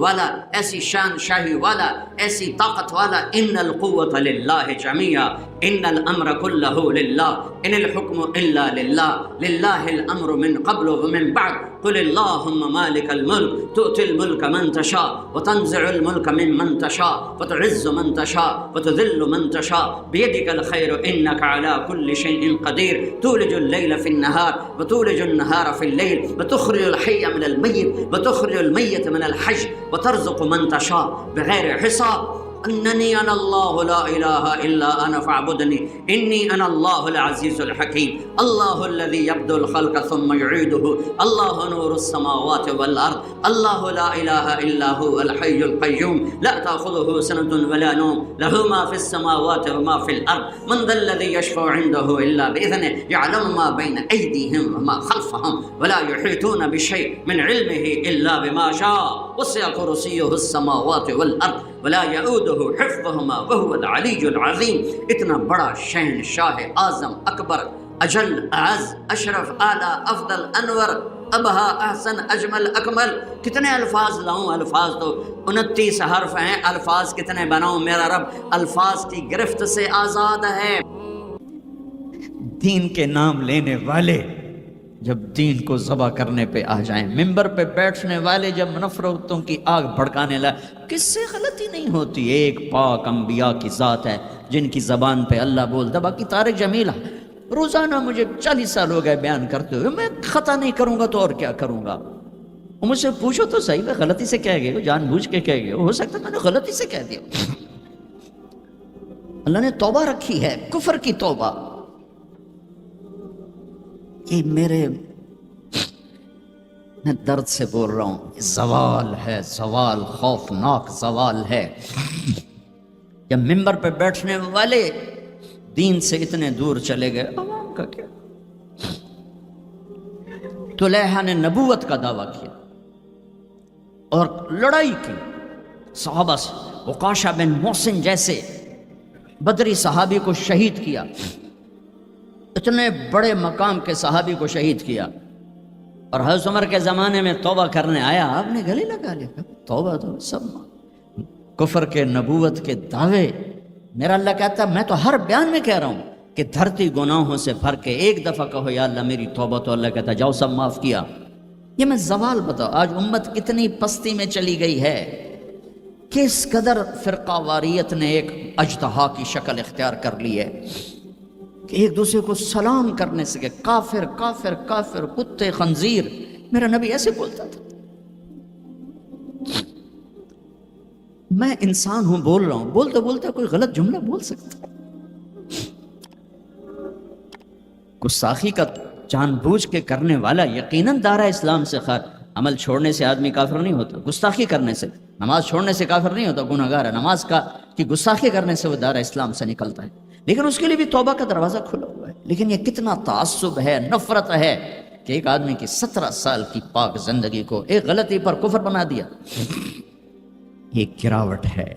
والا، ایسی شان شاہی والا، ایسی طاقت والا، ان القوة للہ جميعا ان الامر كله للہ ان الحکم الا للہ للہ الامر من قبل ومن بعد قل اللهم مالک الملک تؤتی الملک من تشاء وتنزع الملک ممن تشاء وتعز من تشاء وتذل من تشاء بيدك الخير انك على كل شيء قدير تولج الليل في النهار وتولج النهار في الليل وتخرج الحي من الميت وتخرج الميت من الحي وترزق من تشاء بغير حساب انني انا الله لا اله الا انا فاعبدني اني انا الله العزيز الحكيم الله الذي يبدأ الخلق ثم يعيده الله نور السماوات والارض الله لا اله الا هو الحي القيوم لا تاخذه سنة ولا نوم له ما في السماوات وما في الارض من ذا الذي يشفع عنده الا باذنه يعلم ما بين ايديهم وما خلفهم ولا يحيطون بشيء من علمه الا بما شاء وسع كرسيه السماوات والارض ولا يؤوده حفظهما وهو العلی العظیم۔ اتنا بڑا شہنشاہ اعظم اکبر اجل اعز اشرف اعلی افضل انور ابہا احسن اجمل اکمل، کتنے الفاظ لاؤں؟ الفاظ تو 29 حرف ہیں، الفاظ کتنے بناؤں؟ میرا رب الفاظ کی گرفت سے آزاد ہے۔ دین کے نام لینے والے جب دین کو ذبح کرنے پہ آ جائیں، ممبر پہ بیٹھنے والے جب نفرتوں کی آگ بھڑکانے لائے، کس سے غلطی نہیں ہوتی؟ ایک پاک انبیاء کی ذات ہے جن کی زبان پہ اللہ بولتا۔ باقی طارق جمیلہ روزانہ مجھے 40 سال ہو گئے بیان کرتے ہوئے، میں خطا نہیں کروں گا تو اور کیا کروں گا؟ مجھ سے پوچھو تو صحیح، میں غلطی سے کہہ گئے، جان بوجھ کے کہہ گئے، ہو سکتا میں نے غلطی سے کہہ دیا۔ اللہ نے توبہ رکھی ہے، کفر کی توبہ۔ یہ میرے میں درد سے بول رہا ہوں، زوال ہے، زوال خوفناک زوال ہے۔ جب ممبر پہ بیٹھنے والے دین سے اتنے دور چلے گئے، عوام کا کیا؟ طلحہ نے نبوت کا دعویٰ کیا اور لڑائی کی صحابہ سے، عکاشہ بن محسن جیسے بدری صحابی کو شہید کیا، اتنے بڑے مقام کے صحابی کو شہید کیا، اور حضرت عمر کے زمانے میں توبہ کرنے آیا، آپ نے گلے لگا لیا، توبہ تو سب کفر کے نبوت کے دعوے۔ میرا اللہ کہتا میں تو ہر بیان میں کہہ رہا ہوں کہ دھرتی گناہوں سے بھر کے ایک دفعہ کہو یا اللہ میری توبہ، تو اللہ کہتا جاؤ سب معاف کیا۔ یہ میں زوال بتاؤ، آج امت کتنی پستی میں چلی گئی ہے، کس قدر فرقہ واریت نے ایک اژدہا کی شکل اختیار کر لی ہے کہ ایک دوسرے کو سلام کرنے سے کہ کافر کافر کافر، کتے خنزیر۔ میرا نبی ایسے بولتا تھا۔ میں انسان ہوں، بول رہا ہوں، بولتے بولتے کوئی غلط جملہ بول سکتا۔ گستاخی کا جان بوجھ کے کرنے والا یقیناً دائرہ اسلام سے خارج۔ عمل چھوڑنے سے آدمی کافر نہیں ہوتا، گستاخی کرنے سے، نماز چھوڑنے سے کافر نہیں ہوتا، گناہ گار ہے، نماز کی گستاخی کرنے سے وہ دائرہ اسلام سے نکلتا ہے، لیکن اس کے لیے بھی توبہ کا دروازہ کھلا ہوا ہے۔ لیکن یہ کتنا تعصب ہے، نفرت ہے کہ ایک آدمی کی 17 سال کی پاک زندگی کو ایک غلطی پر کفر بنا دیا۔ یہ گراوٹ ہے،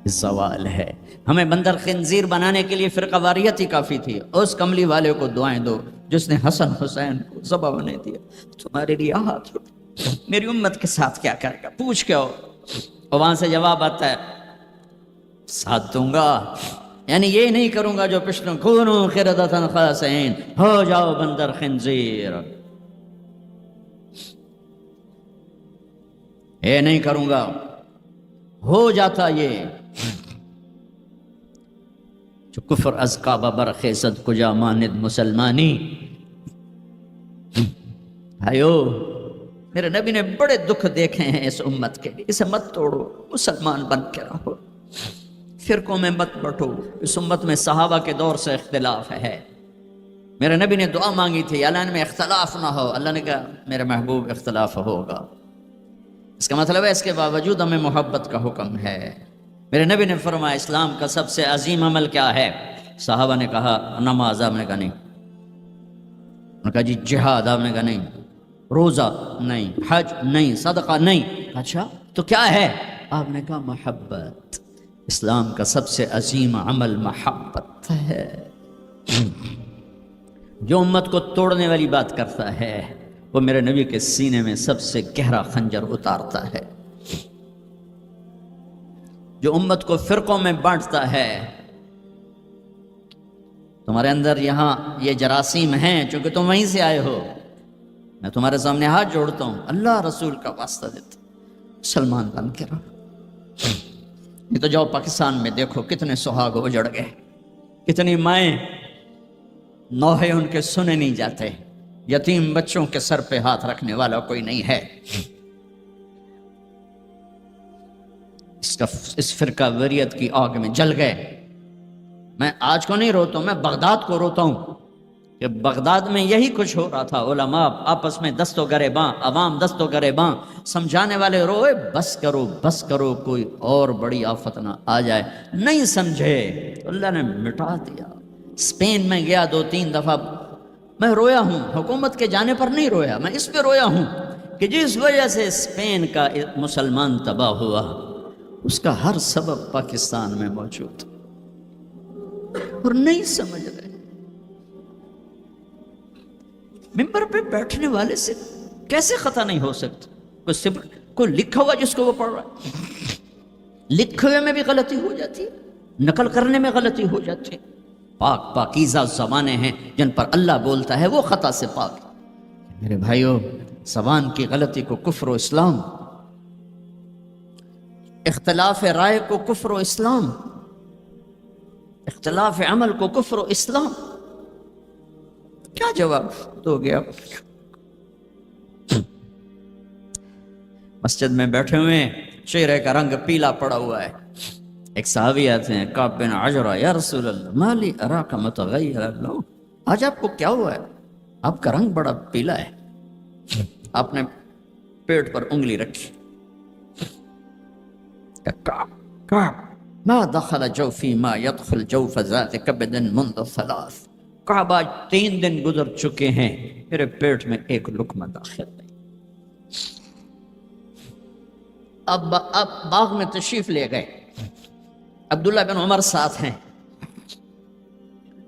زوال ہے۔ ہمیں بندر خنزیر بنانے کے لیے فرقہ واریت ہی کافی تھی۔ اس کملی والے کو دعائیں دو جس نے حسن حسین کو ذبح بنا دیا، تمہارے لیے ہاتھ اٹھا، میری امت کے ساتھ کیا کرے گا؟ پوچھ کے آؤ، اور وہاں سے جواب آتا ہے ساتھ دوں گا، یعنی یہ نہیں کروں گا جو پشتوں کونو قردۃ خاسئین، ہو جاؤ بندر خنزیر، یہ نہیں کروں گا۔ ہو جاتا یہ جو کفر از کعبہ برخیزد کجا ماند مسلمانی۔ بھائیو، میرے نبی نے بڑے دکھ دیکھے ہیں اس امت کے لیے، اسے مت توڑو، مسلمان بن کے رہو، فرقوں میں مت بٹو۔ اس امت میں صحابہ کے دور سے اختلاف ہے۔ میرے نبی نے دعا مانگی تھی اللہ ان میں اختلاف نہ ہو، اللہ نے کہا میرے محبوب اختلاف ہوگا۔ اس کا مطلب ہے اس کے باوجود ہمیں محبت کا حکم ہے۔ میرے نبی نے فرمایا اسلام کا سب سے عظیم عمل کیا ہے؟ صحابہ نے کہا نماز، آپ نے کہا نہیں۔ انہوں نے کہا جی جہاد، آپ نے کہا نہیں۔ روزہ نہیں، حج نہیں، صدقہ نہیں۔ اچھا تو کیا ہے؟ آپ نے کہا محبت۔ اسلام کا سب سے عظیم عمل محبت ہے۔ جو امت کو توڑنے والی بات کرتا ہے وہ میرے نبی کے سینے میں سب سے گہرا خنجر اتارتا ہے، جو امت کو فرقوں میں بانٹتا ہے۔ تمہارے اندر یہاں یہ جراثیم ہیں، چونکہ تم وہیں سے آئے ہو، میں تمہارے سامنے ہاتھ جوڑتا ہوں، اللہ رسول کا واسطہ دیتا، سلمان بن کے رہو۔ یہ تو جاؤ پاکستان میں دیکھو کتنے سہاگ اجڑ گئے، کتنی مائیں نوحے ان کے سنے نہیں جاتے، یتیم بچوں کے سر پہ ہاتھ رکھنے والا کوئی نہیں ہے۔ اس فرقہ وریت کی آگ میں جل گئے۔ میں آج کو نہیں روتا ہوں، میں بغداد کو روتا ہوں کہ بغداد میں یہی کچھ ہو رہا تھا، علماء آپس میں دست و گریباں، عوام دست و گریباں، سمجھانے والے روئے بس کرو بس کرو، کوئی اور بڑی آفت نہ آ جائے، نہیں سمجھے تو اللہ نے مٹا دیا۔ اسپین میں گیا 2-3 دفعہ، میں رویا ہوں، حکومت کے جانے پر نہیں رویا، میں اس پہ رویا ہوں کہ جس وجہ سے اسپین کا مسلمان تباہ ہوا، اس کا ہر سبب پاکستان میں موجود اور نہیں سمجھ رہے۔ ممبر پہ بیٹھنے والے سے کیسے خطا نہیں ہو سکتا؟ کوئی لکھا ہوا جس کو وہ پڑھ رہا ہے، لکھے ہوئے میں بھی غلطی ہو جاتی ہے، نقل کرنے میں غلطی ہو جاتی ہے۔ پاکیزہ زبانیں ہیں جن پر اللہ بولتا ہے وہ خطا سے پاک۔ میرے بھائیو، زبان کی غلطی کو کفر و اسلام، اختلاف رائے کو کفر و اسلام، اختلاف عمل کو کفر و اسلام، کیا جواب دو گے آپ؟ مسجد میں بیٹھے ہوئے ہیں، چہرے کا رنگ پیلا پڑا ہوا ہے، ایک صحابی آتے ہیں، کعب بن عجرہ، یا رسول اللہ مالی اراک متغیر اللون، آج آپ کو کیا ہوا ہے؟ آپ کا رنگ بڑا پیلا ہے۔ آپ نے پیٹ پر انگلی رکھی، کعب ما دخل جوفی ما يدخل جوف ذات کبد منذ 3، کعب آج 3 دن گزر چکے ہیں، میرے پیٹ میں ایک لقمہ داخل نہیں۔ اب باغ میں تشریف لے گئے، عبداللہ بن عمر ساتھ ہیں،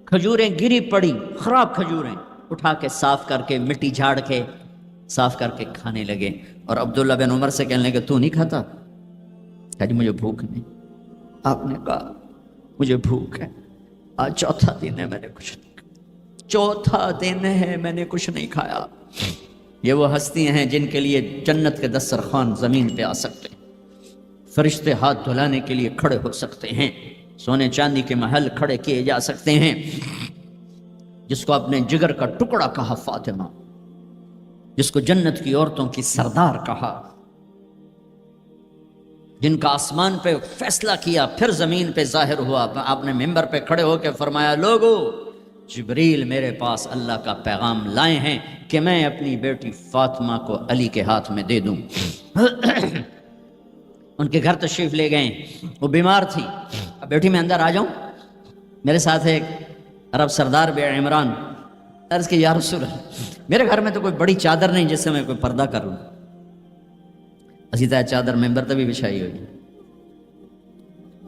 کھجوریں گری پڑی، خراب کھجوریں اٹھا کے صاف کر کے مٹی جھاڑ کے صاف کر کے کھانے لگے، اور عبداللہ بن عمر سے کہنے لگے تو نہیں کھاتا؟ کہا جی مجھے بھوک نہیں۔ آپ نے کہا مجھے بھوک ہے، آج 4تھا دن ہے میں نے کچھ نہیں کھایا، 4تھا دن ہے میں نے کچھ نہیں کھایا۔ یہ وہ ہستیاں ہیں جن کے لیے جنت کے دسترخوان زمین پہ آ سکتے ہیں، فرشتے ہاتھ دھلانے کے لیے کھڑے ہو سکتے ہیں، سونے چاندی کے محل کھڑے کیے جا سکتے ہیں، جس کو اپنے جگر کا ٹکڑا کہا فاطمہ، جس کو جنت کی عورتوں کی سردار کہا، جن کا آسمان پہ فیصلہ کیا پھر زمین پہ ظاہر ہوا۔ آپ نے ممبر پہ کھڑے ہو کے فرمایا لوگو، جبریل میرے پاس اللہ کا پیغام لائے ہیں کہ میں اپنی بیٹی فاطمہ کو علی کے ہاتھ میں دے دوں۔ ان کے گھر تشریف لے گئے، وہ بیمار تھی، اب بیٹی میں اندر آ جاؤں؟ میرے ساتھ ایک عرب سردار بے عمران، عرض کہ یا رسول اللہ میرے گھر میں تو کوئی بڑی چادر نہیں جس سے میں کوئی پردہ کر لوں۔ اسی طرح چادر ممبر تبھی بچھائی ہوئی،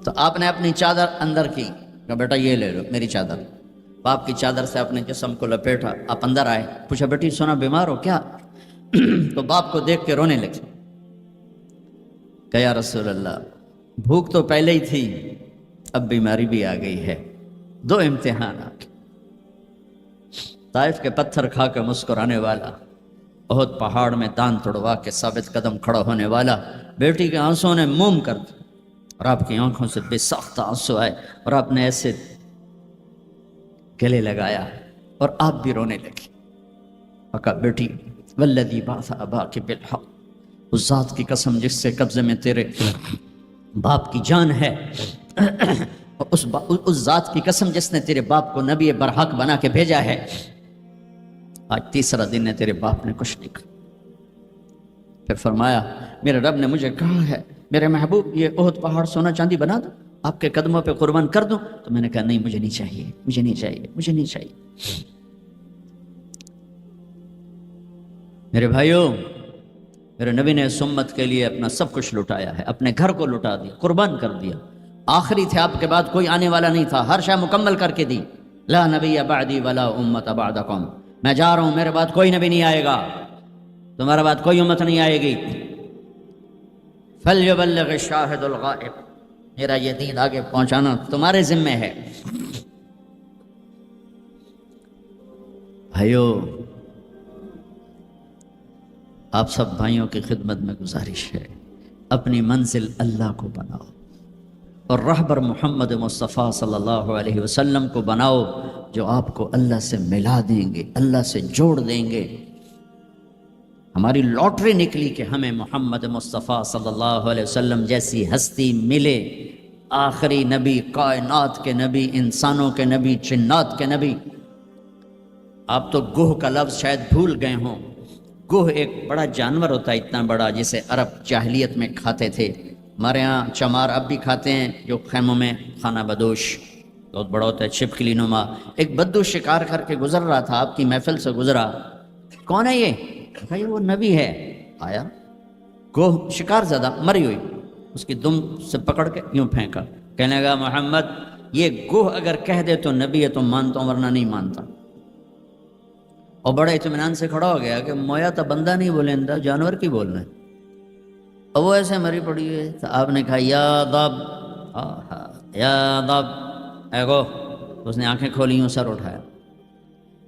تو آپ نے اپنی چادر اندر کی، کہا بیٹا یہ لے لو میری چادر، باپ کی چادر سے اپنے جسم کو لپیٹا، آپ اندر آئے، پوچھا بیٹی سونا بیمار ہو کیا؟ تو باپ کو دیکھ کے رونے لگے، کہ یا رسول اللہ بھوک تو پہلے ہی تھی، اب بیماری بھی آ گئی ہے، 2 امتحانات، طائف کے پتھر کھا کے مسکرانے والا، احد پہاڑ میں دان توڑوا کے ثابت قدم کھڑا ہونے والا، بیٹی کے آنسوں نے موم کر دیا، اور آپ کی آنکھوں سے بے ساختہ آنسو آئے، اور آپ نے ایسے گلے لگایا اور آپ بھی رونے لگی۔ کہا بیٹی والذی بعث اباک بالحق، اس ذات کی قسم جس سے قبضے میں تیرے باپ کی جان ہے، اس ذات کی قسم جس نے تیرے باپ کو نبی برحق بنا کے بھیجا ہے، آج 3را دن ہے تیرے باپ نے کچھ نہیں کہا۔ پھر فرمایا میرے رب نے مجھے کہا ہے میرے محبوب یہ احد پہاڑ سونا چاندی بنا دو، آپ کے قدموں پہ قربان کر دوں؟ تو میں نے کہا نہیں مجھے نہیں چاہیے، مجھے نہیں چاہیے، مجھے نہیں چاہیے۔ میرے بھائیوں، میرے نبی نے اس امت کے لیے اپنا سب کچھ لٹایا ہے، اپنے گھر کو لٹا دیا، قربان کر دیا، آخری تھے، آپ کے بعد کوئی آنے والا نہیں تھا، ہر شے مکمل کر کے دی، لا نبی بعدی ولا امت بعدکم، میں جا رہا ہوں میرے بعد کوئی نبی نہیں آئے گا، تمہارا بات کوئی امت نہیں آئے گی. فَلْيُبَلِّغِ الشَّاهِدُ الْغَائِبُ، میرا یہ دین آگے پہنچانا تمہارے ذمہ ہے. بھائیو، آپ سب بھائیوں کی خدمت میں گزارش ہے، اپنی منزل اللہ کو بناؤ اور رہبر محمد مصطفیٰ صلی اللہ علیہ وسلم کو بناؤ، جو آپ کو اللہ سے ملا دیں گے، اللہ سے جوڑ دیں گے. ہماری لاٹری نکلی کہ ہمیں محمد مصطفیٰ صلی اللہ علیہ وسلم جیسی ہستی ملے، آخری نبی، کائنات کے نبی، انسانوں کے نبی، جنات کے نبی. آپ تو گوہ کا لفظ شاید بھول گئے ہوں. گوہ ایک بڑا جانور ہوتا ہے، اتنا بڑا، جسے عرب جاہلیت میں کھاتے تھے. ہمارے ہاں چمار اب بھی کھاتے ہیں، جو خیموں میں خانہ بدوش بہت بڑا ہوتا ہے، چھپکلی نما. ایک بدو شکار کر کے گزر رہا تھا، آپ کی محفل سے گزرا. کون ہے یہ؟ بھائی وہ نبی ہے. آیا گوہ شکار زدہ مری ہوئی، اس کی دم سے پکڑ کے یوں پھینکا. کہنے لگا محمد یہ گوہ اگر کہہ دے تو نبی ہے تو مانتا ہوں، ورنہ نہیں مانتا. اور بڑے اطمینان سے کھڑا ہو گیا کہ مویا تو بندہ نہیں بولیندا، جانور کی بول رہے ہیں. اور وہ ایسے مری پڑی ہے. تو آپ نے کہا یا ضب، یا ضب، اے گو. اس نے آنکھیں کھولی، سر اٹھایا.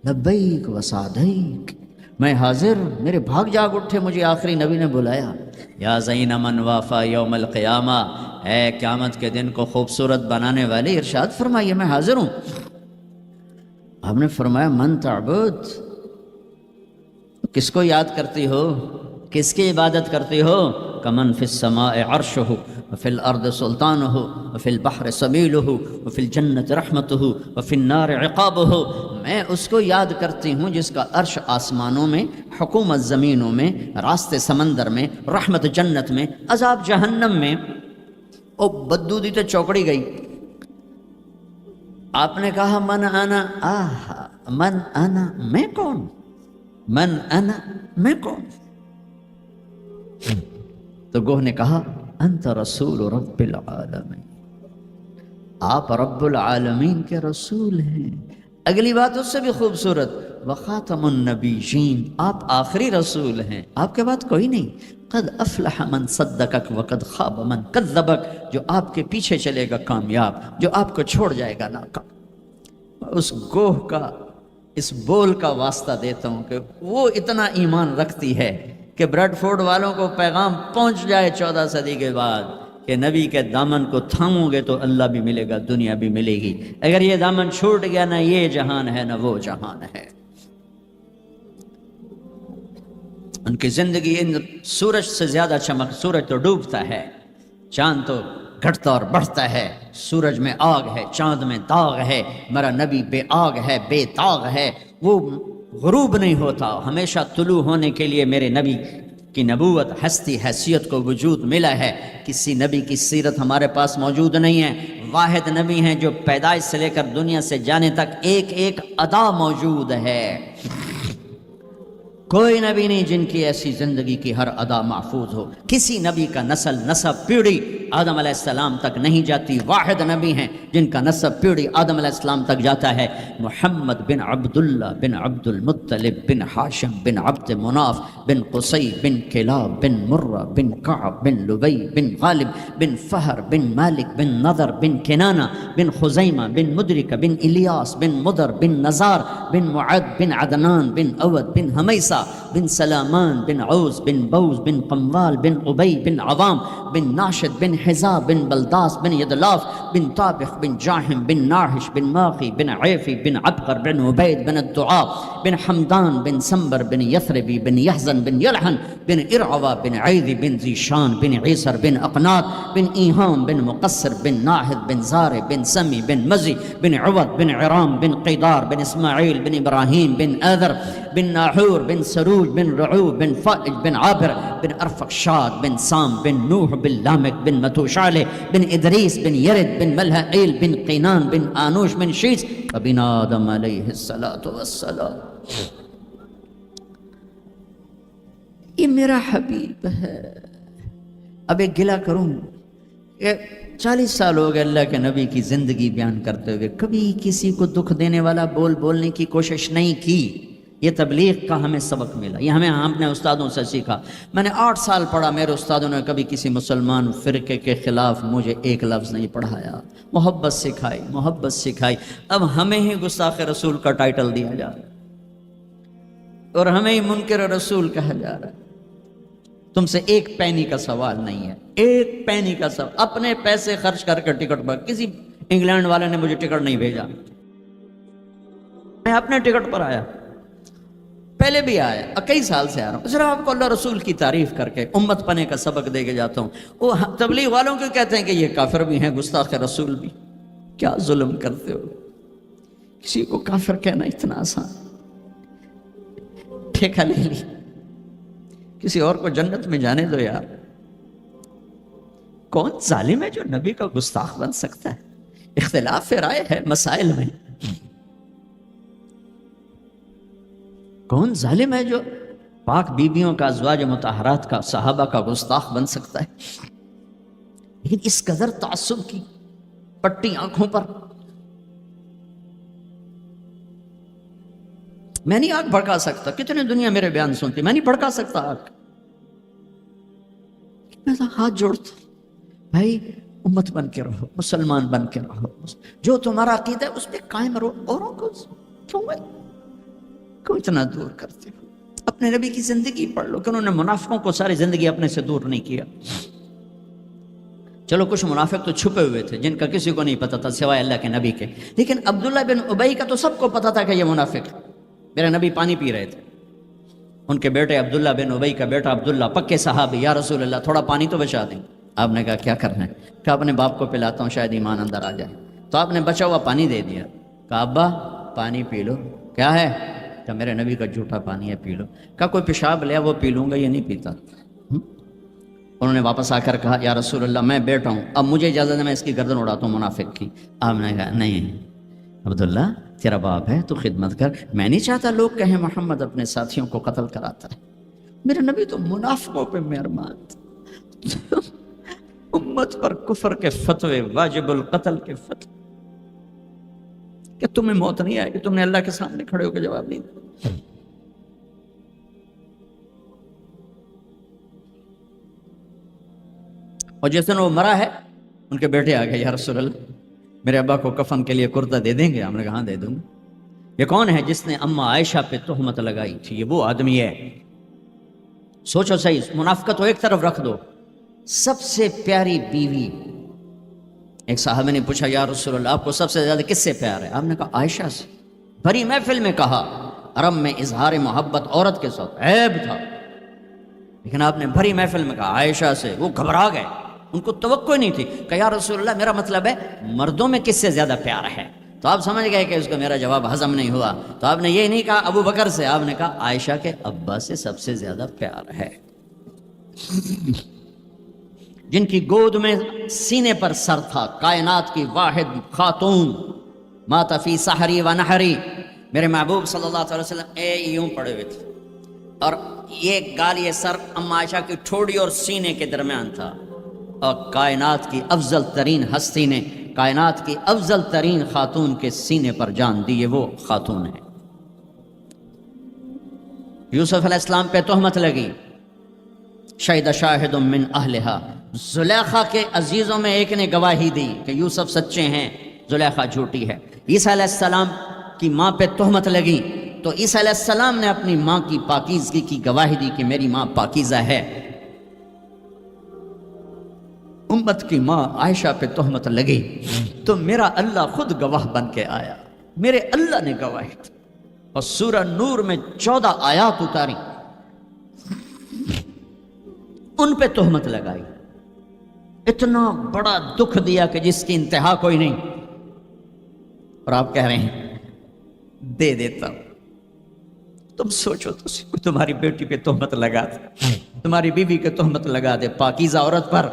لبیک و سعدیک، میں حاضر. میرے بھاگ جاگ اٹھے، مجھے آخری نبی نے بلایا. یا زین من وافا یوم القیامہ، اے قیامت کے دن کو خوبصورت بنانے والے، ارشاد فرمائیے میں حاضر ہوں. آپ نے فرمایا من تعبد، کس کو یاد کرتی ہو، کس کی عبادت کرتی ہو؟ کمن فی السماء عرشہ وفی الارض سلطانہ وفی البحر سبیلہ وفی الجنت رحمتہ وفی النار عقابہ. میں اس کو یاد کرتی ہوں جس کا عرش آسمانوں میں، حکومت زمینوں میں، راستے سمندر میں، رحمت جنت میں، عذاب جہنم میں. او بدو دی تو چوکڑی گئی. آپ نے کہا من انا، من انا، میں کون؟ من انا، میں کون؟ تو گوہ نے کہا انت رسول رب العالمین، آپ رب العالمین کے رسول ہیں. اگلی بات اس سے بھی خوبصورت، وخاتم النبیین، آپ آخری رسول ہیں، آپ کے بعد کوئی نہیں. قد افلح من صدقک وقد خاب من کذبک، جو آپ کے پیچھے چلے گا کامیاب، جو آپ کو چھوڑ جائے گا ناکام. اس گوہ کا، اس بول کا واسطہ دیتا ہوں کہ وہ اتنا ایمان رکھتی ہے کہ بریڈ فورڈ والوں کو پیغام پہنچ جائے 14 صدی کے بعد کہ نبی کے دامن کو تھامو گے تو اللہ بھی ملے گا، دنیا بھی ملے گی. اگر یہ دامن چھوٹ گیا، نہ یہ جہان ہے نہ وہ جہان ہے. ان کی زندگی ان سورج سے زیادہ چمک. سورج تو ڈوبتا ہے، چاند تو گھٹتا اور بڑھتا ہے. سورج میں آگ ہے، چاند میں داغ ہے. میرا نبی بے آگ ہے، بے داغ ہے. وہ غروب نہیں ہوتا، ہمیشہ طلوع ہونے کے لیے میرے نبی کی نبوت، ہستی، حیثیت کو وجود ملا ہے. کسی نبی کی سیرت ہمارے پاس موجود نہیں ہے. واحد نبی ہیں جو پیدائش سے لے کر دنیا سے جانے تک ایک ایک ادا موجود ہے. کوئی نبی نہیں جن کی ایسی زندگی کی ہر ادا محفوظ ہو. کسی نبی کا نسب پیڑھی آدم علیہ السلام تک نہیں جاتی. واحد نبی ہیں جن کا نسب پیڑھی آدم علیہ السلام تک جاتا ہے. محمد بن عبداللہ بن عبد المطلب بن ہاشم بن عبد مناف بن قصی بن کلاب بن مرہ بن کعب بن لبی بن غالب بن فہر بن مالک بن نضر بن کنانہ بن خزیمہ بن مدرکہ بن الیاس بن مدر بن نزار بن معد بن عدنان بن اود بن حمیسہ بن سلامان بن عوز بن بوز بن قموال بن عبی بن عوام بن ناشد بن حزاب بن بلداس بن یدلاف بن طابخ بن جاحم بن ناحش بن ماقی بن عیفی بن عبقر بن عبید بن الدعاء بن حمدان بن سنبر بن یثربی بن یحزن بن یلحن بن ارعوہ بن عیدی بن ذیشان بن عیسر بن اقنات بن ایہام بن مقصر بن ناحد بن زار بن سمی بن مزی بن عوض بن عرام بن قیدار بن اسماعیل بن ابراہیم بن آذر بن ناحور بن سروج بن رعوب بن فائج بن عابر بن ارفقشاد بن سام بن نوح بن لامک بن متوشالح بن ادریس بن یرد بن ملحائیل بن قینان بن آنوش بن شیس بن آدم علیہ السلام. یہ میرا حبیب ہے. اب ایک گلہ کروں، 40 سال ہو گئے اللہ کے نبی کی زندگی بیان کرتے ہوئے، کبھی کسی کو دکھ دینے والا بولنے کی کوشش نہیں کی. یہ تبلیغ کا ہمیں سبق ملا، یہ ہمیں ہم اپنے استادوں سے سیکھا۔ میں نے 8 سال پڑھا، میرے استادوں نے کبھی کسی مسلمان فرقے کے خلاف مجھے ایک لفظ نہیں پڑھایا، محبت سکھائی، محبت سکھائی۔ اب ہمیں ہی گستاخ رسول کا ٹائٹل دیا جا رہا ہے اور ہمیں ہی منکر رسول کہا جا رہا ہے۔ تم سے ایک پینی کا سوال نہیں ہے، ایک پینی کا سوال۔ اپنے پیسے خرچ کر کے ٹکٹ پر، کسی انگلینڈ والے نے مجھے ٹکٹ نہیں بھیجا، میں اپنے ٹکٹ پر آیا، پہلے بھی آیا، کئی سال سے آ رہا ہوں، صرف آپ کو اللہ رسول کی تعریف کر کے امت پنے کا سبق دے کے جاتا ہوں۔ وہ تبلیغ والوں کو کہتے ہیں کہ یہ کافر بھی ہیں، گستاخ رسول بھی۔ کیا ظلم کرتے ہو، کسی کو کافر کہنا اتنا آسان، ٹھیکہ لے لی، کسی اور کو جنت میں جانے دو یار۔ کون ظالم ہے جو نبی کا گستاخ بن سکتا ہے؟ اختلاف رائے ہے مسائل میں، کون ظالم ہے جو پاک بیویوں کا، ازواج مطہرات کا، صحابہ کا گستاخ بن سکتا ہے؟ لیکن اس قدر تعصب کی پٹی آنکھوں پر۔ میں نہیں آگ بھڑکا سکتا، کتنے دنیا میرے بیان سنتی، میں نہیں بھڑکا سکتا آگ۔ میں ہاتھ جوڑتا، بھائی امت بن کے رہو، مسلمان بن کے رہو، جو تمہارا عقیدہ ہے اس پہ قائم رہو، اوروں کو کیوں اتنا دور کرتے ہو؟ اپنے نبی کی زندگی پڑھ لو کہ انہوں نے منافقوں کو ساری زندگی اپنے سے دور نہیں کیا۔ چلو کچھ منافق تو چھپے ہوئے تھے جن کا کسی کو نہیں پتا تھا سوائے اللہ کے نبی کے، لیکن عبداللہ بن ابی کا تو سب کو پتا تھا کہ یہ منافق ہے۔ میرے نبی پانی پی رہے تھے، ان کے بیٹے عبداللہ بن ابی کا بیٹا عبداللہ، پکے صحابی، یا رسول اللہ تھوڑا پانی تو بچا دیں۔ آپ نے کہا کیا کرنا ہے؟ کہ اپنے باپ کو پلاتا ہوں شاید ایمان اندر آ جائے۔ تو آپ نے بچا ہوا پانی دے دیا، کہا ابا پانی پی لو۔ کیا ہے؟ کہ میرے نبی کا جھوٹا پانی ہے، پی لو۔ کہا کوئی پیشاب لیا وہ پی لوں گا، یہ نہیں پیتا۔ انہوں نے واپس آ کر کہا یا رسول اللہ میں بیٹا ہوں، اب مجھے اجازت ہے میں اس کی گردن اڑاتا ہوں منافق کی۔ آپ نے کہا نہیں عبداللہ تیرا باپ ہے تو خدمت کر، میں نہیں چاہتا لوگ کہیں محمد اپنے ساتھیوں کو قتل کراتا ہے۔ میرے نبی تو منافقوں پہ مہربان، امت پر کفر کے فتوے، واجب القتل کے فتوے، کہ تمہیں موت نہیں آئے گی، تم نے اللہ کے سامنے کھڑے ہو کے جواب نہیں دیا۔ اور جس دن وہ مرا ہے ان کے بیٹے آ گئے، یا رسول اللہ میرے ابا کو کفن کے لیے کرتا دے دیں گے؟ ہم نے کہا ہاں دے دوں گا۔ یہ کون ہے جس نے اما عائشہ پہ تہمت لگائی تھی؟ یہ وہ آدمی ہے۔ سوچو صحیح، منافقت تو ایک طرف رکھ دو، سب سے پیاری بیوی، ایک صحابہ نے پوچھا یا رسول اللہ آپ کو سب سے زیادہ کس سے پیار ہے؟ آپ نے کہا عائشہ سے۔ بھری محفل میں کہا، عرب میں اظہار محبت عورت کے ساتھ عیب تھا، لیکن آپ نے بھری محفل میں کہا عائشہ سے۔ وہ گھبرا گئے، ان کو توقع نہیں تھی کہ یا رسول اللہ میرا مطلب ہے مردوں میں کس سے زیادہ پیار ہے؟ تو آپ سمجھ گئے کہ اس کو میرا جواب ہضم نہیں ہوا، تو آپ نے یہ نہیں کہا ابو بکر سے، آپ نے کہا عائشہ کے ابا سے سب سے زیادہ پیار ہے، جن کی گود میں سینے پر سر تھا، کائنات کی واحد خاتون، مات فی سحری و نحری۔ میرے محبوب صلی اللہ علیہ وسلم یوں پڑے ہوئے تھے اور یہ گال، یہ سر اما عائشہ کی ٹھوڑی اور سینے کے درمیان تھا، اور کائنات کی افضل ترین ہستی نے، کائنات کی افضل ترین خاتون کے سینے پر جان دی، یہ وہ خاتون ہے۔ یوسف علیہ السلام پہ تہمت لگی، شہد شاہد من اہلہا، زلیخا کے عزیزوں میں ایک نے گواہی دی کہ یوسف سچے ہیں، زلیخا جھوٹی ہے۔ عیسیٰ علیہ السلام کی ماں پہ تہمت لگی تو عیسیٰ علیہ السلام نے اپنی ماں کی پاکیزگی کی گواہی دی کہ میری ماں پاکیزہ ہے۔ امت کی ماں عائشہ پہ تہمت لگی تو میرا اللہ خود گواہ بن کے آیا، میرے اللہ نے گواہی دی، اور سورہ نور میں 14 آیات اتاری، ان پہ تہمت لگائی، اتنا بڑا دکھ دیا کہ جس کی انتہا کوئی نہیں، اور آپ کہہ رہے ہیں دے دیتا ہوں۔ تم سوچو تو تمہاری بیٹی پہ تہمت لگا دے، تمہاری بیوی کے تہمت لگا دے، پاکیزہ عورت پر،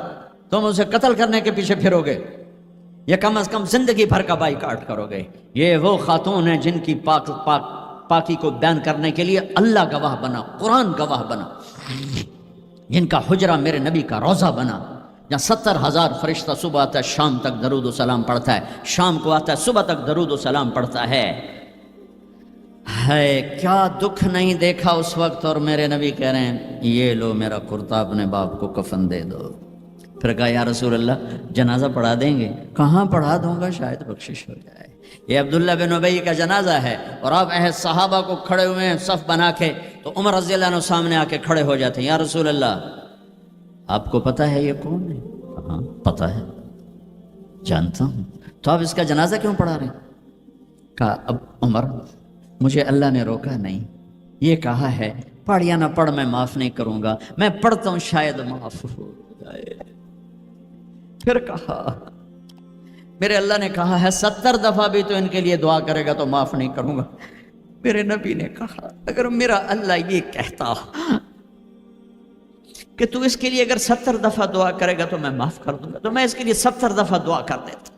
تم اسے قتل کرنے کے پیچھے پھرو گے، یا کم از کم زندگی بھر کا بائیکاٹ کرو گے۔ یہ وہ خاتون ہیں جن کی پاکی کو بیان کرنے کے لیے اللہ گواہ بنا، قرآن گواہ بنا، جن کا حجرہ میرے نبی کا روزہ بنا، جہاں 70,000 فرشتہ صبح آتا ہے شام تک درود و سلام پڑھتا ہے، شام کو آتا ہے صبح تک درود و سلام پڑھتا ہے۔ ہے کیا دکھ نہیں دیکھا اس وقت، اور میرے نبی کہہ رہے ہیں یہ لو میرا کرتا اپنے باپ کو کفن دے دو۔ پھر کہا یا رسول اللہ جنازہ پڑھا دیں گے؟ کہاں پڑھا دوں گا، شاید بخشش ہو جائے۔ یہ عبداللہ بن ابی کا جنازہ ہے، اور آپ صحابہ کو کھڑے ہوئے ہیں صف بنا کے، تو عمر رضی اللہ عنہ سامنے آ کے کھڑے ہو جاتے ہیں، یا رسول اللہ آپ کو پتہ ہے یہ کون ہے؟ ہاں پتہ ہے، جانتا ہوں، تو آپ اس کا جنازہ کیوں پڑھا رہے ہیں؟ کہا اب عمر مجھے اللہ نے روکا نہیں، یہ کہا ہے پڑھ یا نہ پڑھ میں معاف نہیں کروں گا، میں پڑھتا ہوں شاید معاف ہو جائے۔ پھر کہا میرے اللہ نے کہا ہے 70 دفعہ بھی تو ان کے لیے دعا کرے گا تو معاف نہیں کروں گا۔ میرے نبی نے کہا اگر میرا اللہ یہ کہتا کہ تو اس کے لیے اگر 70 دفعہ دعا کرے گا تو میں معاف کر دوں گا، تو میں اس کے لیے 70 دفعہ دعا کر دیتا۔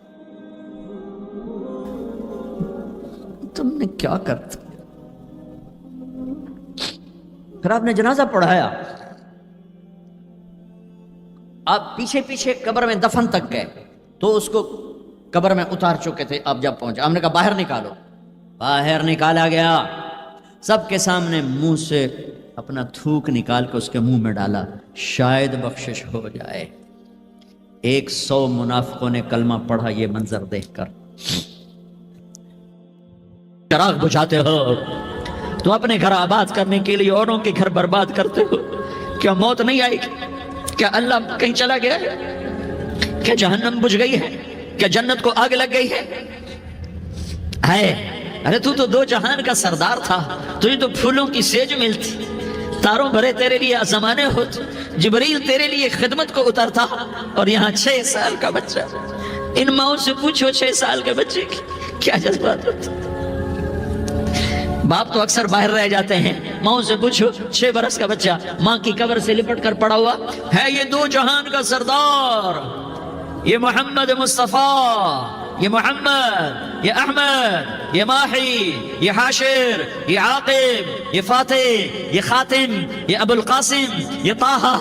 تم نے کیا کرتا؟ پھر آپ نے جنازہ پڑھایا، آپ پیچھے پیچھے قبر میں دفن تک گئے، تو اس کو قبر میں اتار چکے تھے۔ آپ جب پہنچے آپ نے کہا باہر نکالو، باہر نکالا گیا، سب کے سامنے منہ سے اپنا تھوک نکال کے اس کے منہ میں ڈالا، شاید بخشش ہو جائے۔ 100 منافقوں نے کلمہ پڑھا یہ منظر دیکھ کر۔ چراغ بجھاتے ہو تو اپنے گھر آباد کرنے کے لیے اوروں کے گھر برباد کرتے ہو، کیا موت نہیں آئے گی؟ کیا اللہ کہیں چلا گیا ہے؟ کیا جہنم بجھ گئی ہے؟ کیا جنت کو آگ لگ گئی ہے؟ ارے تو 2 جہان کا سردار تھا، تجھے تو پھولوں کی سیج ملتی، تاروں بھرے تیرے لیے زمانے ہوتے، جبریل تیرے لیے خدمت کو اترتا، اور یہاں 6 سال کا بچہ۔ ان ماؤں سے پوچھو 6 سال کے بچے کی کیا جذبات ہوتے۔ باپ تو اکثر باہر رہ جاتے ہیں، ماؤں سے پوچھو 6 برس کا بچہ ماں کی قبر سے لپٹ کر پڑا ہوا ہے۔ یہ 2 جہان کا سردار، یہ محمد مصطفیٰ، یہ محمد، یہ احمد، یہ ماہی، یہ حاشر، یہ عاقب، یہ فاتح، یہ خاتم، یہ ابو القاسم، یہ طٰہٰ،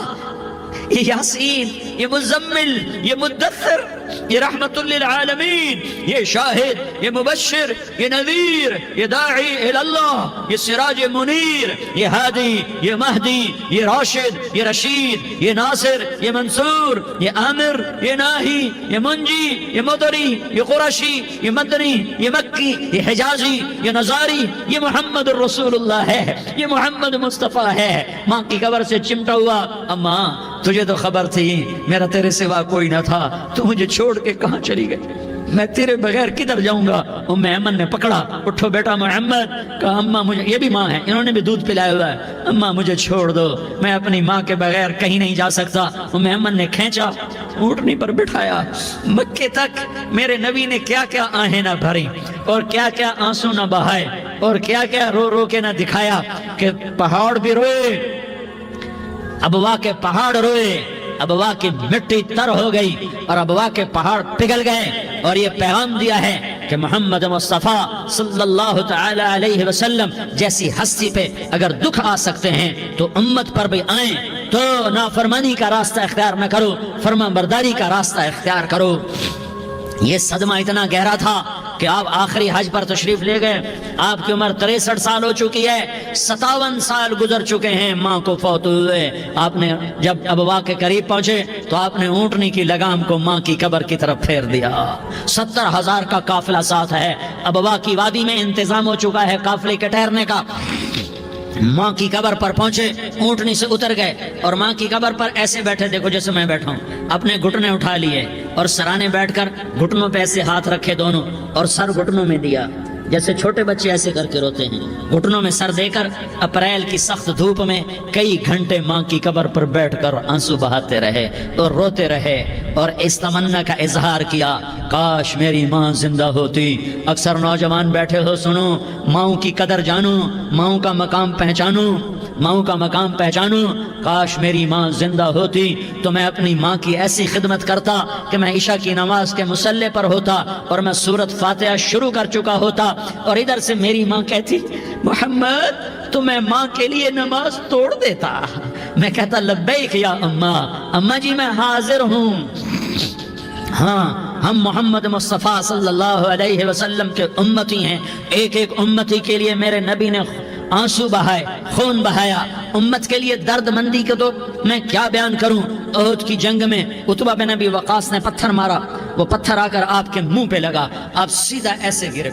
یہ یاسین، یہ مزمل، یہ مدثر، یہ رحمت للعالمین، یہ شاہد، یہ مبشر، یہ نذیر، یہ داعی اللہ، یہ سراج منیر، یہ ہادی، یہ مہدی، یہ راشد، یہ رشید، یہ ناصر، یہ منصور، یہ عامر، یہ ناہی، یہ منجی، یہ مدری، یہ قرشی، یہ مدنی، یہ مکی، یہ حجازی، یہ نظاری، یہ محمد الرسول اللہ ہے، یہ محمد مصطفیٰ ہے۔ ماں کی قبر سے چمٹا ہوا، اماں تجھے تو خبر تھی میرا تیرے سوا کوئی نہ تھا، تو مجھے چھوڑ کے کہاں چلی گئی، میں تیرے بغیر کدھر جاؤں گا؟ ام ایمن نے پکڑا، اٹھو بیٹا محمد، کہا اماں مجھے، یہ بھی ماں ہے، انہوں نے بھی دودھ پلایا ہوا ہے، اماں مجھے چھوڑ دو، میں اپنی ماں کے بغیر کہیں نہیں جا سکتا۔ ام ایمن نے کھینچا، اونٹنی پر بٹھایا، مکے تک میرے نبی نے کیا کیا آہیں نہ بھری، اور کیا کیا آنسو نہ بہائے، اور کیا کیا رو رو کے نہ دکھایا کہ پہاڑ بھی روئے، ابوا کے پہاڑ روئے، ابوا کی مٹی تر ہو گئی، اور ابوا کے پہاڑ پگھل گئے، اور یہ پیغام دیا ہے کہ محمد مصطفیٰ صلی اللہ تعالی علیہ وسلم جیسی ہستی پہ اگر دکھ آ سکتے ہیں تو امت پر بھی آئیں، تو نافرمانی کا راستہ اختیار نہ کرو، فرما برداری کا راستہ اختیار کرو۔ یہ صدمہ اتنا گہرا تھا کہ آپ آخری حج پر تشریف لے گئے، آپ کی عمر 63 سال ہو چکی ہے، 57 سال گزر چکے ہیں ماں کو فوت ہوئے۔ آپ نے جب ابوا کے قریب پہنچے تو آپ نے اونٹنی کی لگام کو ماں کی قبر کی طرف پھیر دیا۔ 70,000 کا قافلہ ساتھ ہے، ابوا کی وادی میں انتظام ہو چکا ہے قافلے کے ٹھہرنے کا۔ ماں کی قبر پر پہنچے، اونٹنی سے اتر گئے، اور ماں کی قبر پر ایسے بیٹھے، دیکھو جیسے میں بیٹھا ہوں، اپنے گھٹنے اٹھا لیے، اور سرانے بیٹھ کر گھٹنوں پہ ایسے ہاتھ رکھے دونوں، اور سر گھٹنوں میں دیا، جیسے چھوٹے بچے ایسے کر کے روتے ہیں، گھٹنوں میں سر دے کر اپریل کی سخت دھوپ میں کئی گھنٹے ماں کی قبر پر بیٹھ کر آنسو بہاتے رہے اور روتے رہے، اور اس تمنا کا اظہار کیا کاش میری ماں زندہ ہوتی۔ اکثر نوجوان بیٹھے ہو، سنو، ماؤں کی قدر جانو، ماؤں کا مقام پہچانو، ماؤں کا مقام پہچانو۔ کاش میری ماں زندہ ہوتی تو میں اپنی ماں کی ایسی خدمت کرتا کہ میں عشاء کی نماز کے مصلی پر ہوتا اور میں سورۃ فاتحہ شروع کر چکا ہوتا، اور ادھر سے میری ماں کہتی محمد تو میں ماں کے لیے نماز توڑ دیتا، میں کہتا لبیک یا اماں، اماں جی میں حاضر ہوں، ہاں ہم محمد مصطفیٰ صلی اللہ علیہ وسلم کے امتی ہیں. ایک ایک امتی کے لیے میرے نبی نے آنسو بہائے، خون بہایا. امت کے لیے درد مندی کے تو میں کیا بیان کروں. احد کی جنگ میں عتبہ بن ابی وقاص نے پتھر مارا، وہ پتھر آ کر آپ کے منہ پہ لگا، آپ سیدھا ایسے گرے.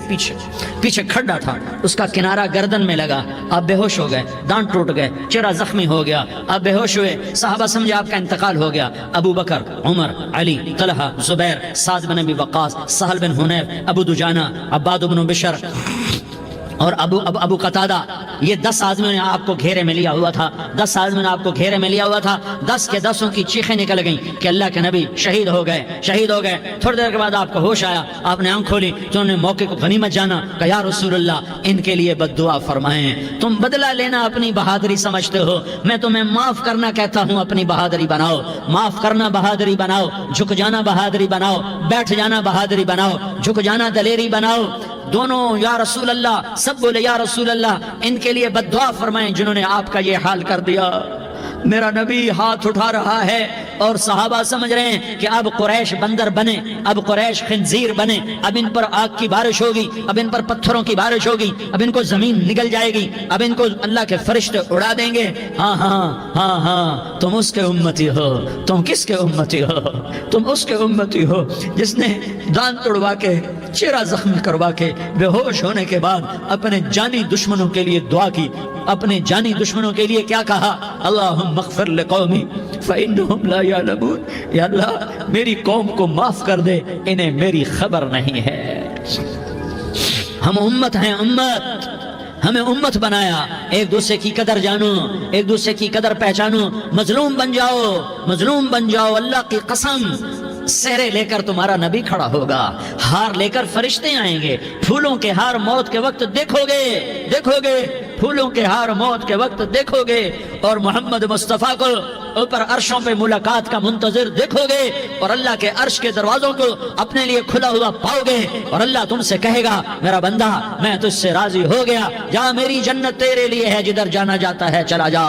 پیچھے کھڈا تھا، اس کا کنارہ گردن میں لگا، آپ بے ہوش ہو گئے، دانت ٹوٹ گئے، چہرہ زخمی ہو گیا، آپ بے ہوش ہوئے. صحابہ سمجھے آپ کا انتقال ہو گیا. ابو بکر، عمر، علی، طلحہ، زبیر، سعد بن ابی وقاص، سہل بن حنیف، ابو دجانہ، عباد بن بشر اور ابو قتادہ، یہ 10 آدمیوں نے آپ کو گھیرے میں لیا ہوا تھا. 10 آدمیوں نے آپ کو گھیرے میں لیا ہوا تھا. 10 کے 10 کی چیخیں نکل گئیں کہ اللہ کے نبی شہید ہو گئے، شہید ہو گئے. تھوڑی دیر کے بعد آپ کو ہوش آیا، آپ نے آنکھ کھولی تو انہوں نے موقع کو غنیمت جانا کہ یا رسول اللہ ان کے لیے بد دعا فرمائیں. تم بدلہ لینا اپنی بہادری سمجھتے ہو، میں تمہیں معاف کرنا کہتا ہوں اپنی بہادری بناؤ. معاف کرنا بہادری بناؤ، جھک جانا بہادری بناؤ، بیٹھ جانا بہادری بناؤ، جھک جانا دلیری بناؤ. دونوں یا رسول اللہ، سب بولے یا رسول اللہ ان کے لیے بد دعا فرمائیں جنہوں نے آپ کا یہ حال کر دیا. میرا نبی ہاتھ اٹھا رہا ہے اور صحابہ سمجھ رہے ہیں کہ اب قریش بندر بنے، اب قریش خنزیر بنے، اب ان پر آگ کی بارش ہوگی، اب ان پر پتھروں کی بارش ہوگی، اب ان کو زمین نگل جائے گی، اب ان کو اللہ کے فرشتے اڑا دیں گے. ہاں ہاں ہاں ہاں، تم اس کے امتی ہو. تم کس کے امتی ہو؟ تم اس کے امتی ہو جس نے دانت توڑوا کے، چہرہ زخمی کروا کے، بے ہوش ہونے کے بعد اپنے جانی دشمنوں کے لیے دعا کی. اپنے جانی دشمنوں کے لیے کیا کہا؟ اللہم اغفر لقومی فإنہم لا یعلمون. یا اللہ میری قوم کو معاف کر دے، انہیں میری خبر نہیں ہے. ہم امت ہیں، امت، ہمیں امت بنایا. ایک دوسرے کی قدر جانو، ایک دوسرے کی قدر پہچانو. مظلوم بن جاؤ، مظلوم بن جاؤ. اللہ کی قسم سہرے لے کر تمہارا نبی کھڑا ہوگا، ہار لے کر فرشتے آئیں گے. پھولوں کے ہار موت کے وقت دیکھو گے، دیکھو گے پھولوں کے ہار موت کے وقت دیکھو گے. اور محمد مصطفیٰ کو اوپر عرشوں پہ ملاقات کا منتظر دیکھو گے، اور اللہ کے عرش کے دروازوں کو اپنے لیے کھلا ہوا پاؤ گے. اور اللہ تم سے کہے گا میرا بندہ میں تجھ سے راضی ہو گیا، جا میری جنت تیرے لیے ہے، جدھر جانا جاتا ہے چلا جا.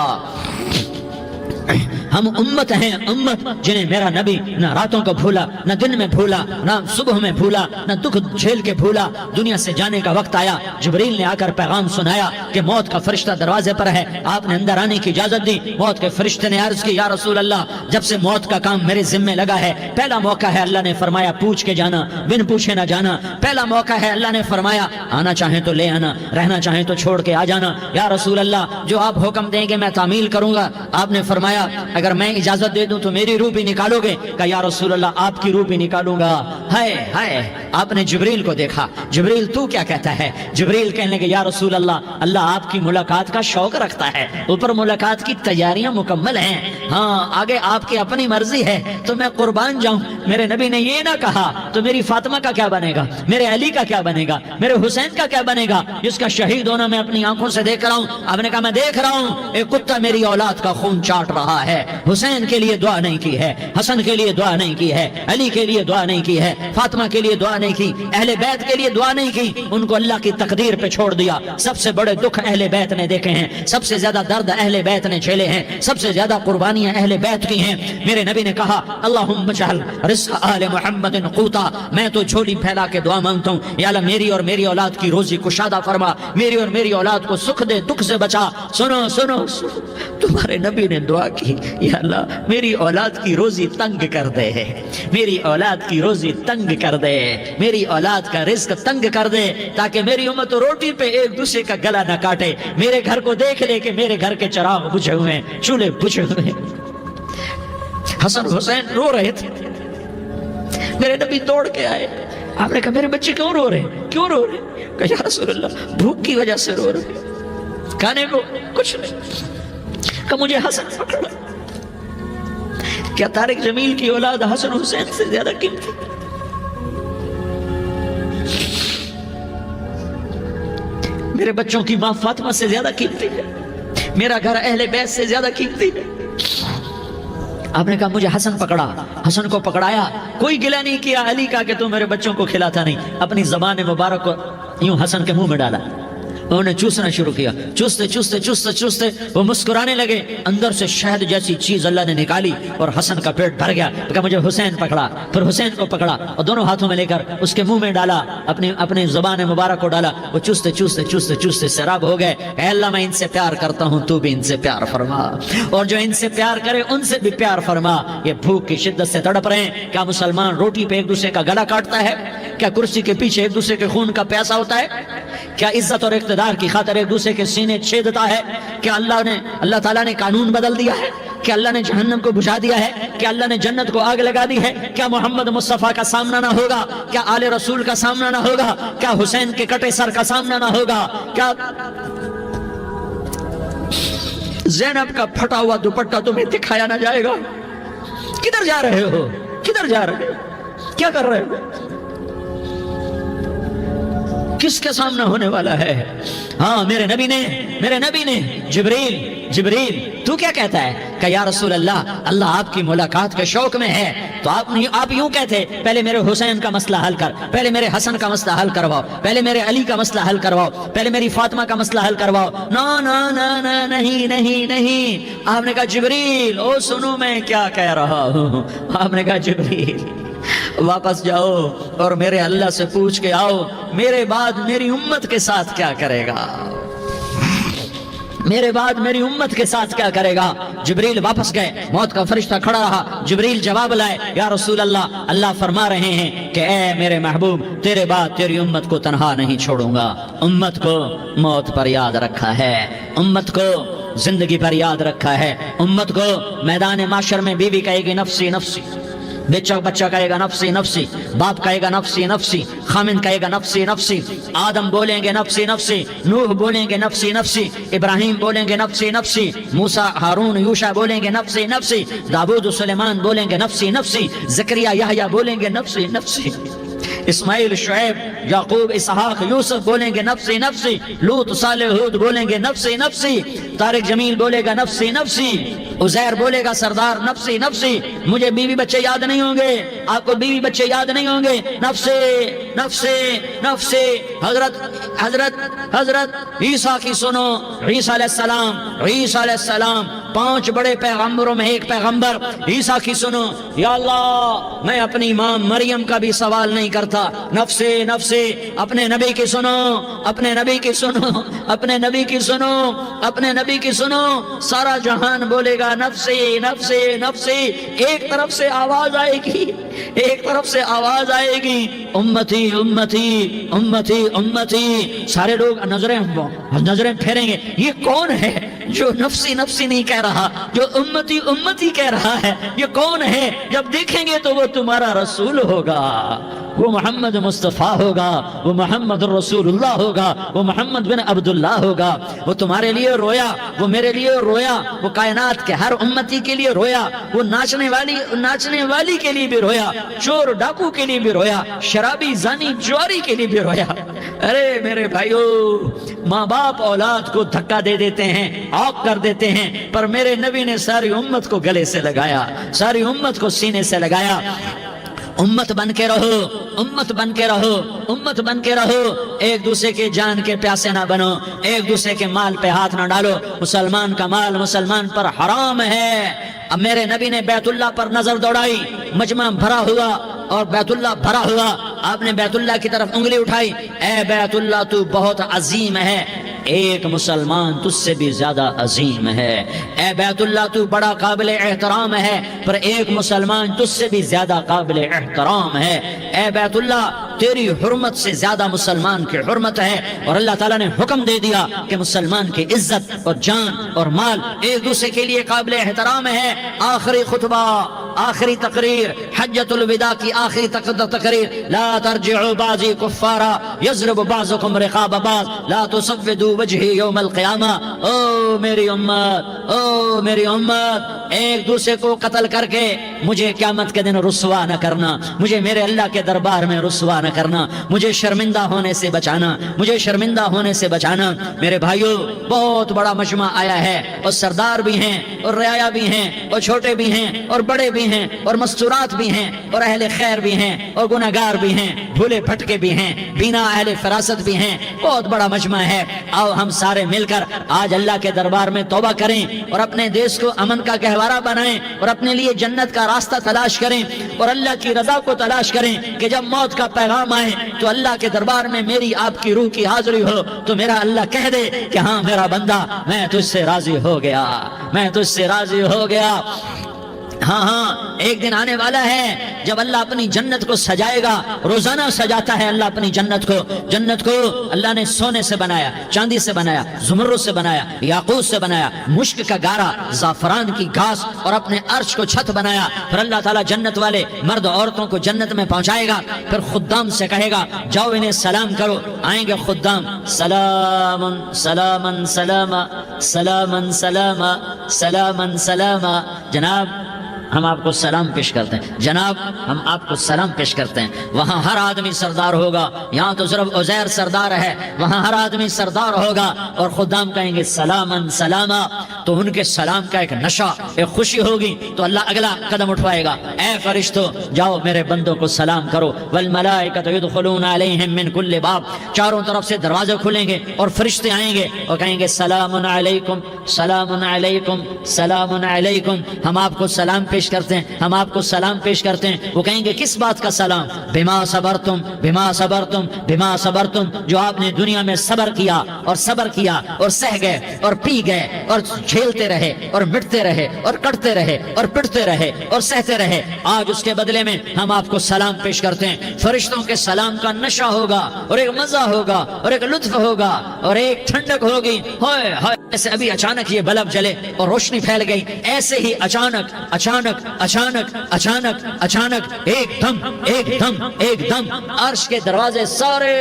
ہم امت ہیں، امت جنہیں میرا نبی نہ راتوں کو بھولا، نہ دن میں بھولا، نہ صبح میں بھولا، نہ دکھ جھیل کے بھولا. دنیا سے جانے کا وقت آیا، جبریل نے آ کر پیغام سنایا کہ موت کا فرشتہ دروازے پر ہے. آپ نے اندر آنے کی اجازت دی. موت کے فرشتے نے عرض کی یا رسول اللہ جب سے موت کا کام میرے ذمہ لگا ہے، پہلا موقع ہے اللہ نے فرمایا پوچھ کے جانا، بن پوچھے نہ جانا. پہلا موقع ہے اللہ نے فرمایا آنا چاہیں تو لے آنا، رہنا چاہیں تو چھوڑ کے آ جانا. یا رسول اللہ جو آپ حکم دیں گے میں تعمیل کروں گا. آپ نے فرمایا اگر میں اجازت دے دوں تو میری روح بھی نکالو گے؟ کہا یا رسول اللہ آپ کی روح بھی نکالوں گا. ہائے ہائے، آپ نے جبریل کو دیکھا. جبریل تو کیا کہتا ہے؟ جبریل کہنے لگے یا رسول اللہ اللہ آپ کی ملاقات کا شوق رکھتا ہے، اوپر ملاقات کی تیاریاں مکمل ہیں. ہاں آگے آپ کی اپنی مرضی ہے تو میں قربان جاؤں. میرے نبی نے یہ نہ کہا تو میری فاطمہ کا کیا بنے گا، میرے علی کا کیا بنے گا، میرے حسین کا کیا بنے گا جس کا شہید ہونا میں اپنی آنکھوں سے دیکھ رہا ہوں. آپ نے کہا میں دیکھ رہا ہوں ایک کتا میری اولاد کا خون چاٹ رہا ہے. حسین کے لیے دعا نہیں کی ہے، حسن کے لیے دعا نہیں کی ہے، علی کے لیے دعا نہیں کی ہے، فاطمہ کے لیے دعا نہیں کی، اہل بیت کے لیے دعا نہیں کی. ان کو اللہ کی تقدیر پہ چھوڑ دیا. سب سے بڑے دکھ اہل بیت نے دیکھے ہیں، سب سے زیادہ درد اہل بیت نے جھیلے ہیں، سب سے زیادہ قربانیاں اہل بیت کی ہیں. میرے نبی نے کہا اللہم اجعل رزق آل محمد قوتا. میں تو جھولی پھیلا کے دعا مانگتا ہوں یا اللہ میری اور میری اولاد کی روزی کشادہ فرما، میری اور میری اولاد کو سکھ دے، دکھ سے بچا. سنو سنو تمہارے نبی نے دعا کی یا اللہ میری اولاد کی روزی تنگ کر دے، میری اولاد کی روزی تنگ کر دے، میری اولاد کا رزق تنگ کر دے تاکہ میری امت روٹی پہ ایک دوسرے کا گلا نہ کاٹے. میرے گھر کو دیکھ لے کہ میرے گھر کے چراغ بجھے ہوئے ہیں، چولہے بجھے ہوئے ہیں. حسن حسین رو رہے تھے. میرے نبی دوڑ کے آئے. آپ نے کہا میرے بچے کیوں رو رہے ہیں، کیوں رو رہے ہیں؟ کہا یا رسول اللہ بھوک کی وجہ سے رو رہے ہیں، کھانے کو کچھ نہیں. کہ مجھے حسن پکڑا. کیا طارق جمیل کی اولاد حسن حسین سے زیادہ قیمتی؟ میرے بچوں کی ماں فاطمہ سے زیادہ قیمتی ہے، میرا گھر اہل بیت سے زیادہ قیمتی ہے. آپ نے کہا مجھے حسن پکڑا. حسن کو پکڑایا، کوئی گلہ نہیں کیا علی کا کہ تو میرے بچوں کو کھلاتا نہیں. اپنی زبان مبارک کو یوں حسن کے منہ میں ڈالا. انہوں نے چوسنا شروع کیا، چوستے چوستے چوستے چوستے وہ مسکرانے لگے، اندر سے شہد جیسی چیز اللہ نے نکالی اور حسن کا پیٹ بھر گیا۔ کہا مجھے حسین پکڑا، پھر حسین کو پکڑا اور دونوں ہاتھوں میں لے کر اس کے منہ میں ڈالا، اپنی زبان مبارک کو ڈالا۔ وہ چوستے چوستے چوستے چوستے سیراب ہو گئے۔ اے اللہ میں ان سے پیار کرتا ہوں، تو بھی ان سے پیار فرما، اور جو ان سے پیار کرے ان سے بھی پیار فرما۔ یہ بھوک کی شدت سے تڑپ رہے ہیں۔ کیا مسلمان روٹی پہ ایک دوسرے کا گلا کاٹتا ہے؟ کیا کرسی کے پیچھے ایک دوسرے کے خون کا پیاسا ہوتا ہے؟ کیا عزت اور اقتدار کی خاطر ایک دوسرے کے سینے چھیدتا ہے؟ کیا اللہ تعالیٰ نے قانون بدل دیا ہے؟ کیا اللہ نے جہنم کو بجھا دیا ہے؟ کیا اللہ نے جنت کو آگ لگا دی ہے؟ کیا محمد مصطفیٰ کا سامنا نہ ہوگا؟ کیا آل رسول کا سامنا نہ ہوگا؟ کیا حسین کے کٹے سر کا سامنا نہ ہوگا؟ کیا زینب کا پھٹا ہوا دوپٹہ تمہیں دکھایا نہ جائے گا؟ کدھر جا رہے ہو؟ کدھر جا رہے ہو؟ کیا کر رہے ہو؟ کس کے سامنا ہونے والا ہے؟ ہاں میرے نبی نے جبریل تو کیا کہتا ہے کہ یا رسول اللہ آپ کی ملاقات کے شوق میں ہے، تو آپ یوں کہتے پہلے میرے حسین کا مسئلہ حل کر، پہلے میرے حسن کا مسئلہ حل کرواؤ، پہلے میرے علی کا مسئلہ حل کرواؤ، پہلے میری فاطمہ کا مسئلہ حل کرواؤ۔ نہیں۔ آپ نے کہا جبریل او سنو میں کیا کہہ رہا ہوں۔ آپ نے کہا جبریل واپس جاؤ اور میرے اللہ سے پوچھ کے آؤ میرے بعد میری امت کے ساتھ کیا کرے گا، میرے بعد میری امت کے ساتھ کیا کرے گا۔ جبریل واپس گئے، موت کا فرشتہ کھڑا رہا۔ جبریل جواب لائے، یا رسول اللہ فرما رہے ہیں کہ اے میرے محبوب تیرے بعد تیری امت کو تنہا نہیں چھوڑوں گا۔ امت کو موت پر یاد رکھا ہے، امت کو زندگی پر یاد رکھا ہے، امت کو میدان معاشر میں بیوی کہے گی نفسی نفسی، بچہ کہے گا نفسی نفسی، باپ کہے گا نفسی نفسی، خامن کہے گا نفسی نفسی، آدم بولیں گے نفسی نفسی، نوح بولیں گے نفسی نفسی، ابراہیم بولیں گے نفسی نفسی، موسیٰ ہارون یوشع بولیں گے نفسی نفسی، داؤد سلیمان بولیں گے نفسی نفسی، زکریا یحییٰ بولیں گے نفسی نفسی، اسماعیل شعیب یعقوب اسحاق یوسف بولیں گے نفسی نفسی، لوط صالح ہود بولیں گے نفسی نفسی، طارق جمیل بولے گا نفسی نفسی، عزیر بولے گا سردار نفسی نفسی۔ مجھے بیوی بچے یاد نہیں ہوں گے، آپ کو بیوی بچے یاد نہیں ہوں گے، نفسی نفسی نفسی۔ حضرت عیسیٰ کی سنو، عیسیٰ علیہ السلام 5 بڑے پیغمبروں میں ایک پیغمبر، عیسیٰ کی سنو، یا اللہ میں اپنی ماں مریم کا بھی سوال نہیں کرتا، نفسی نفسی۔ اپنے نبی کی سنو، اپنے نبی کی سنو، اپنے نبی کی سنو، اپنے نبی کی سنو، سارا جہان بولے گا نفسی نفسی نفسی۔ ایک طرف سے آواز آئے گی، ایک طرف سے آواز آئے گی، امتی امتی امتی امتی۔ سارے لوگ نظریں پھیریں گے، یہ کون ہے جو نفسی نفسی نہیں کہہ رہا، جو امتی امتی کہہ رہا ہے؟ یہ کون ہے؟ جب دیکھیں گے تو وہ تمہارا رسول ہوگا، وہ محمد مصطفیٰ ہوگا، وہ محمد رسول اللہ ہوگا، وہ محمد بن عبداللہ ہوگا۔ وہ تمہارے لیے رویا، وہ میرے لیے رویا، وہ کائنات کے ہر امتی کے لیے رویا، وہ ناچنے والی کے لیے بھی رویا، چور ڈاکو کے لیے بھی رویا، شرابی زانی جواری کے لیے بھی رویا۔ ارے میرے بھائیو، ماں باپ اولاد کو دھکا دے دیتے ہیں، آگ کر دیتے ہیں، پر میرے نبی نے ساری امت کو گلے سے لگایا، ساری امت کو سینے سے لگایا۔ امت بن کے رہو، امت بن کے رہو، امت بن کے رہو، ایک دوسرے کے جان کے پیاسے نہ بنو، ایک دوسرے کے مال پہ ہاتھ نہ ڈالو۔ مسلمان کا مال مسلمان پر حرام ہے۔ اب میرے نبی نے بیت اللہ پر نظر دوڑائی، مجمع بھرا ہوا اور بیت اللہ بھرا ہوا، آپ نے بیت اللہ کی طرف انگلی اٹھائی، اے بیت اللہ تو بہت عظیم ہے، ایک مسلمان تجھ سے بھی زیادہ عظیم ہے۔ اے بیت اللہ تو بڑا قابل احترام ہے، پر ایک مسلمان تجھ سے بھی زیادہ قابل احترام ہے۔ اے بیت اللہ تیری حرمت سے زیادہ مسلمان کی حرمت ہے، اور اللہ تعالیٰ نے حکم دے دیا کہ مسلمان کی عزت اور جان اور مال ایک دوسرے کے لیے قابل احترام ہے۔ آخری خطبہ، آخری تقریر، حجۃ الوداع کی آخری تقریر، لا ترجعوا بعضی کفارا یضرب بعضکم رقاب بعض لا تصودوا وجہی یوم القیامہ۔ او میری امت، او میری امت، ایک دوسرے کو قتل کر کے مجھے قیامت کے دن رسوا نہ کرنا، مجھے میرے اللہ کے دربار میں رسوا نہ کرنا، مجھے شرمندہ ہونے سے بچانا، مجھے شرمندہ ہونے سے بچانا۔ میرے بھائیوں، بہت بڑا مجمع آیا ہے، اور سردار بھی ہیں اور رعایا بھی ہیں اور چھوٹے بھی ہیں اور بڑے بھی ہیں اور مستورات بھی ہیں اور اہل خیر بھی ہیں اور گناہگار بھی ہیں، بھولے بھٹکے بھی ہیں، بینا اہل فراست بھی ہیں، بہت بڑا مجمع ہے۔ آؤ ہم سارے مل کر آج اللہ کے دربار میں توبہ کریں اور اپنے دیش کو امن کا گہوارہ بنائیں اور اپنے لیے جنت کا راستہ تلاش کریں اور اللہ کی رضا کو تلاش کریں کہ جب موت کا پیغام آئے تو اللہ کے دربار میں میری آپ کی روح کی حاضری ہو تو میرا اللہ کہہ دے کہ ہاں میرا بندہ، میں تجھ سے راضی ہو گیا، میں تجھ سے راضی ہو گیا۔ ہاں ہاں، ایک دن آنے والا ہے جب اللہ اپنی جنت کو سجائے گا، روزانہ سجاتا ہے اللہ اپنی جنت کو۔ جنت کو اللہ نے سونے سے بنایا، چاندی سے بنایا، زمرد سے بنایا، یاقوت سے بنایا، مشک کا گارا، زعفران کی گھاس اور اپنے عرش کو چھت بنایا۔ پھر اللہ تعالیٰ جنت والے مرد عورتوں کو جنت میں پہنچائے گا، پھر خدام سے کہے گا جاؤ انہیں سلام کرو۔ آئیں گے خدام، سلام سلام سلاما سلام سلاما سلام سلاما، جناب ہم آپ کو سلام پیش کرتے ہیں، جناب ہم آپ کو سلام پیش کرتے ہیں۔ وہاں ہر آدمی سردار ہوگا، یہاں تو صرف عزیر سردار ہے، وہاں ہر آدمی سردار ہوگا اور خدام کہیں گے سلامن سلاما، تو ان کے سلام کا ایک نشہ، ایک خوشی ہوگی، تو اللہ اگلا قدم اٹھوائے گا، اے فرشتو جاؤ میرے بندوں کو سلام کرو۔ والملائکۃ یدخلون علیہم من کل باب، چاروں طرف سے دروازے کھلیں گے اور فرشتے آئیں گے اور کہیں گے سلام علیکم سلام علیکم سلام علیکم، ہم آپ کو سلام پیش کرتے ہیں، ہم آپ کو سلام پیش کرتے ہیں۔ وہ کہیں گے کس بات کا سلام؟ بما صبرتم بما صبرتم بما صبرتم، جو آپ نے دنیا میں صبر کیا اور صبر کیا اور سہ گئے اور پی گئے اور جھیلتے رہے اور مٹتے رہے اور کٹتے رہے اور پٹتے رہے اور سہتے رہے، آج اس کے بدلے میں ہم آپ کو سلام پیش کرتے ہیں۔ فرشتوں کے سلام کا نشہ ہوگا اور ایک مزہ ہوگا اور ایک لطف ہوگا اور ایک ٹھنڈک ہوگی۔ ہائے ہائے، ایسے ابھی اچانک یہ بلب جلے اور روشنی پھیل گئی، ایسے ہی اچانک اچانک اچانک اچانک اچانک ایک دم ایک دم ایک دم عرش کے دروازے سارے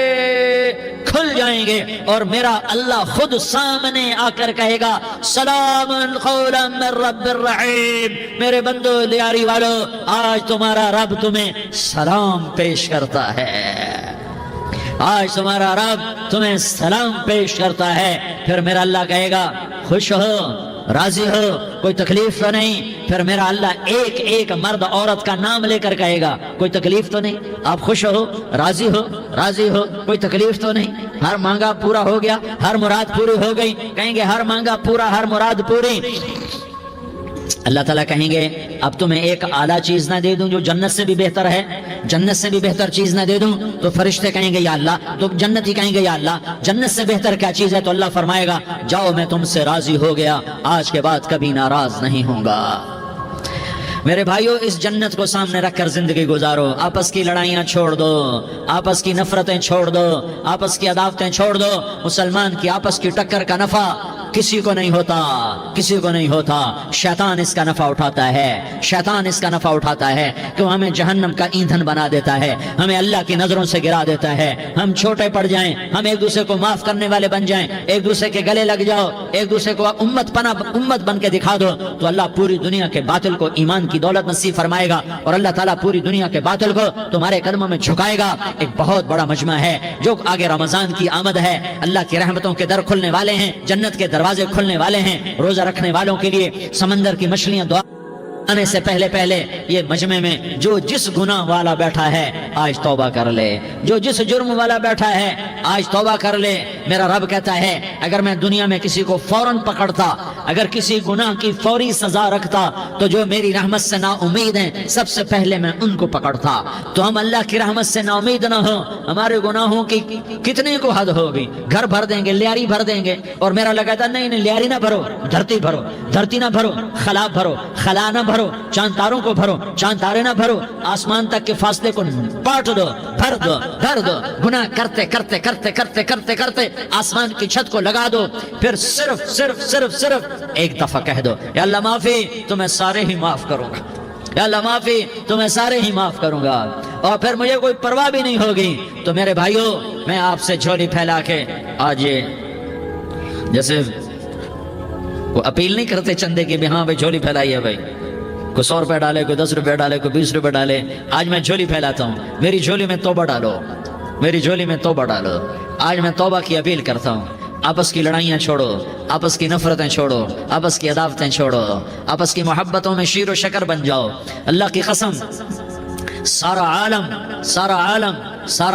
کھل جائیں گے اور میرا اللہ خود سامنے آ کر کہے گا سلام قولا من رب الرحیم، میرے بندو لیاری والو، آج تمہارا رب تمہیں سلام پیش کرتا ہے، آج تمہارا رب تمہیں سلام پیش کرتا ہے۔ پھر میرا اللہ کہے گا خوش ہو، راضی ہو، کوئی تکلیف تو نہیں؟ پھر میرا اللہ ایک ایک مرد عورت کا نام لے کر کہے گا کوئی تکلیف تو نہیں؟ آپ خوش ہو، راضی ہو، راضی ہو، کوئی تکلیف تو نہیں؟ ہر مانگا پورا ہو گیا، ہر مراد پوری ہو گئی؟ کہیں گے ہر مانگا پورا، ہر مراد پوری۔ اللہ تعالیٰ کہیں گے اب تمہیں ایک اعلیٰ چیز نہ دے دوں جو جنت سے بھی بہتر ہے، جنت سے بھی بہتر چیز نہ دے دوں؟ تو فرشتے کہیں گے یا اللہ، تو جنتی کہیں گے یا اللہ جنت سے بہتر کیا چیز ہے؟ تو اللہ فرمائے گا جاؤ میں تم سے راضی ہو گیا، آج کے بعد کبھی ناراض نہیں ہوں گا۔ میرے بھائیو، اس جنت کو سامنے رکھ کر زندگی گزارو، آپس کی لڑائیاں چھوڑ دو، آپس کی نفرتیں چھوڑ دو، آپس کی عداوتیں چھوڑ دو۔ مسلمان کی آپس کی ٹکر کا نفع کسی کو نہیں ہوتا، کسی کو نہیں ہوتا، شیطان اس کا نفع اٹھاتا ہے، شیطان اس کا نفع اٹھاتا ہے کہ وہ ہمیں جہنم کا ایندھن بنا دیتا ہے، ہمیں اللہ کی نظروں سے گرا دیتا ہے، ہم چھوٹے پڑ جائیں، ہم ایک دوسرے کو معاف کرنے والے بن جائیں، ایک دوسرے کے گلے لگ جاؤ، ایک دوسرے کو امت بن کے دکھا دو، تو اللہ پوری دنیا کے باطل کو ایمان کی دولت نصیب فرمائے گا اور اللہ تعالیٰ پوری دنیا کے باطل کو تمہارے قدموں میں جھکائے گا۔ ایک بہت بڑا مجمع ہے، جو آگے رمضان کی آمد ہے، اللہ کی رحمتوں کے در کھلنے والے ہیں، جنت کے دروازے کھلنے والے ہیں، روزہ رکھنے والوں کے لیے سمندر کی مچھلیاں دعا آنے سے پہلے پہلے یہ مجمع میں جو جس گناہ والا بیٹھا ہے آج توبہ کر لے، جو جس جرم والا بیٹھا ہے آج توبہ کر لے۔ میرا رب کہتا ہے اگر میں دنیا میں کسی کو فوراً پکڑتا، اگر کسی گناہ کی فوری سزا رکھتا تو جو میری رحمت سے نا امید ہیں سب سے پہلے میں ان کو پکڑتا۔ تو ہم اللہ کی رحمت سے نا امید نہ ہو، ہمارے گناہوں کی کتنے کو حد ہوگی، گھر بھر دیں گے، لیاری بھر دیں گے، اور میرا اللہ کہتا نہیں نہیں لیاری نہ بھرو، دھرتی بھرو، دھرتی نہ بھرو، خلا بھرو، خلا نہ بھرو، چاند تاروں کو بھرو، چاند تارے نہ بھرو، آسمان تک کے فاصلے کو پاٹ دو، بھر دو، بھر دو، گناہ کرتے کرتے کرتے کرتے کرتے کرتے آسمان کی چھت کو لگا دو، پھر صرف صرف صرف صرف ایک دفعہ کہہ دو یا اللہ معافی، تو میں سارے ہی معاف کروں گا، یا اللہ معافی، تو میں سارے ہی معاف کروں گا، اور پھر مجھے کوئی پرواہ بھی نہیں ہوگی۔ تو میرے بھائیوں، میں آپ سے جھولی پھیلا کے آج یہ جیسے وہ اپیل نہیں کرتے چندے کی بھی ہاں بھائی جھولی پھیلائیے بھائی، کوئی 100 روپے ڈالے، کوئی 10 روپے ڈالے، کوئی 20 روپے ڈالے، آج میں جھولی پھیلاتا ہوں، میری جھولی میں توبہ ڈالو، میری جھولی میں توبہ ڈالو۔ آج میں توبہ کی اپیل کرتا ہوں، آپس کی لڑائیاں چھوڑو، آپس کی نفرتیں چھوڑو، آپس کی عداوتیں چھوڑو، آپس کی محبتوں میں شیر و شکر بن جاؤ۔ اللہ کی قسم سارا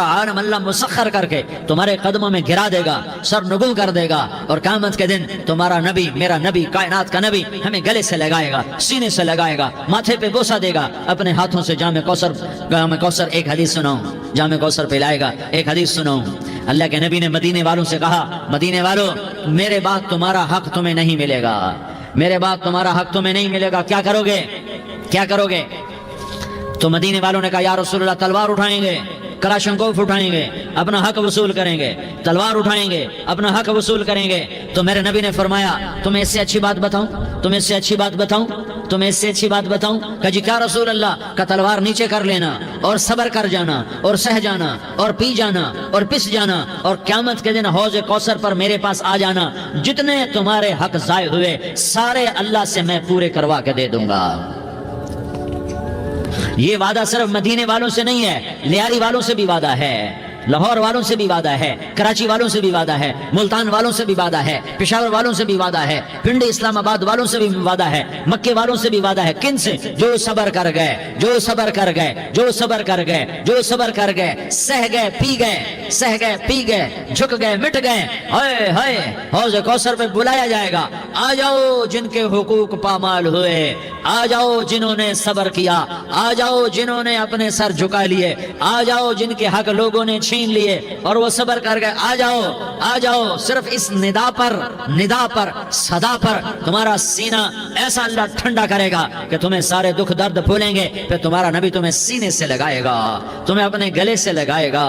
عالم اللہ مسخر کر کے تمہارے قدموں میں گرا دے گا، سر نگوں کر دے گا، اور قیامت کے دن تمہارا نبی، میرا نبی، کائنات کا نبی ہمیں گلے سے لگائے گا، سینے سے لگائے گا، ماتھے پہ بوسہ دے گا، اپنے ہاتھوں سے جام کوثر ایک حدیث سناؤں، جام کوثر پلائے گا، ایک حدیث سناؤں۔ اللہ کے نبی نے مدینے والوں سے کہا، مدینے والوں میرے بعد تمہارا حق تمہیں نہیں ملے گا، میرے بعد تمہارا حق تمہیں نہیں ملے گا، کیا کرو گے، کیا کرو گے؟ تو مدینے والوں نے کہا یا رسول اللہ تلوار اٹھائیں گے، کلاشنکوف اٹھائیں گے، اپنا حق وصول کریں گے، تلوار اٹھائیں گے، اپنا حق وصول کریں گے۔ تو میرے نبی نے فرمایا تمہیں اس سے اچھی بات بتاؤں، تمہیں اس سے اچھی بات بتاؤں، تمہیں اس سے اچھی بات بتاؤں؟ کہ جی کیا رسول اللہ؟ کا تلوار نیچے کر لینا اور صبر کر جانا اور سہ جانا اور پی جانا اور پس جانا، اور قیامت کے دن حوض کوثر پر میرے پاس آ جانا، جتنے تمہارے حق ضائع ہوئے سارے اللہ سے میں پورے کروا کے دے دوں گا۔ یہ وعدہ صرف مدینے والوں سے نہیں ہے، لیاری والوں سے بھی وعدہ ہے، لاہور والوں سے بھی وعدہ ہے، کراچی والوں سے بھی وعدہ ہے، ملتان والوں سے بھی وعدہ ہے، پشاور والوں سے بھی وعدہ ہے، پنڈی اسلام آباد والوں سے بھی وعدہ ہے، مکے والوں سے بھی وعدہ ہے۔ کن سے؟ جو صبر کر گئے، جو صبر کر گئے، جو صبر کر گئے، جو صبر کر گئے، سہ گئے پی گئے، سہ گئے پی گئے، جھک گئے مٹ گئے، ہائے ہائے حوض کوثر پہ بلایا جائے گا، آ جاؤ جن کے حقوق پامال ہوئے، آ جاؤ جنہوں نے صبر کیا، آ جاؤ جنہوں نے اپنے سر جھکا لیے، آ جاؤ جن کے حق لوگوں نے چھین لیے اور وہ صبر کر گئے، آ جاؤ آ جاؤ۔ صرف اس ندا پر صدا پر تمہارا سینہ ایسا اللہ ٹھنڈا کرے گا کہ تمہیں سارے دکھ درد بھولیں گے، پھر تمہارا نبی تمہیں سینے سے لگائے گا، تمہیں اپنے گلے سے لگائے گا،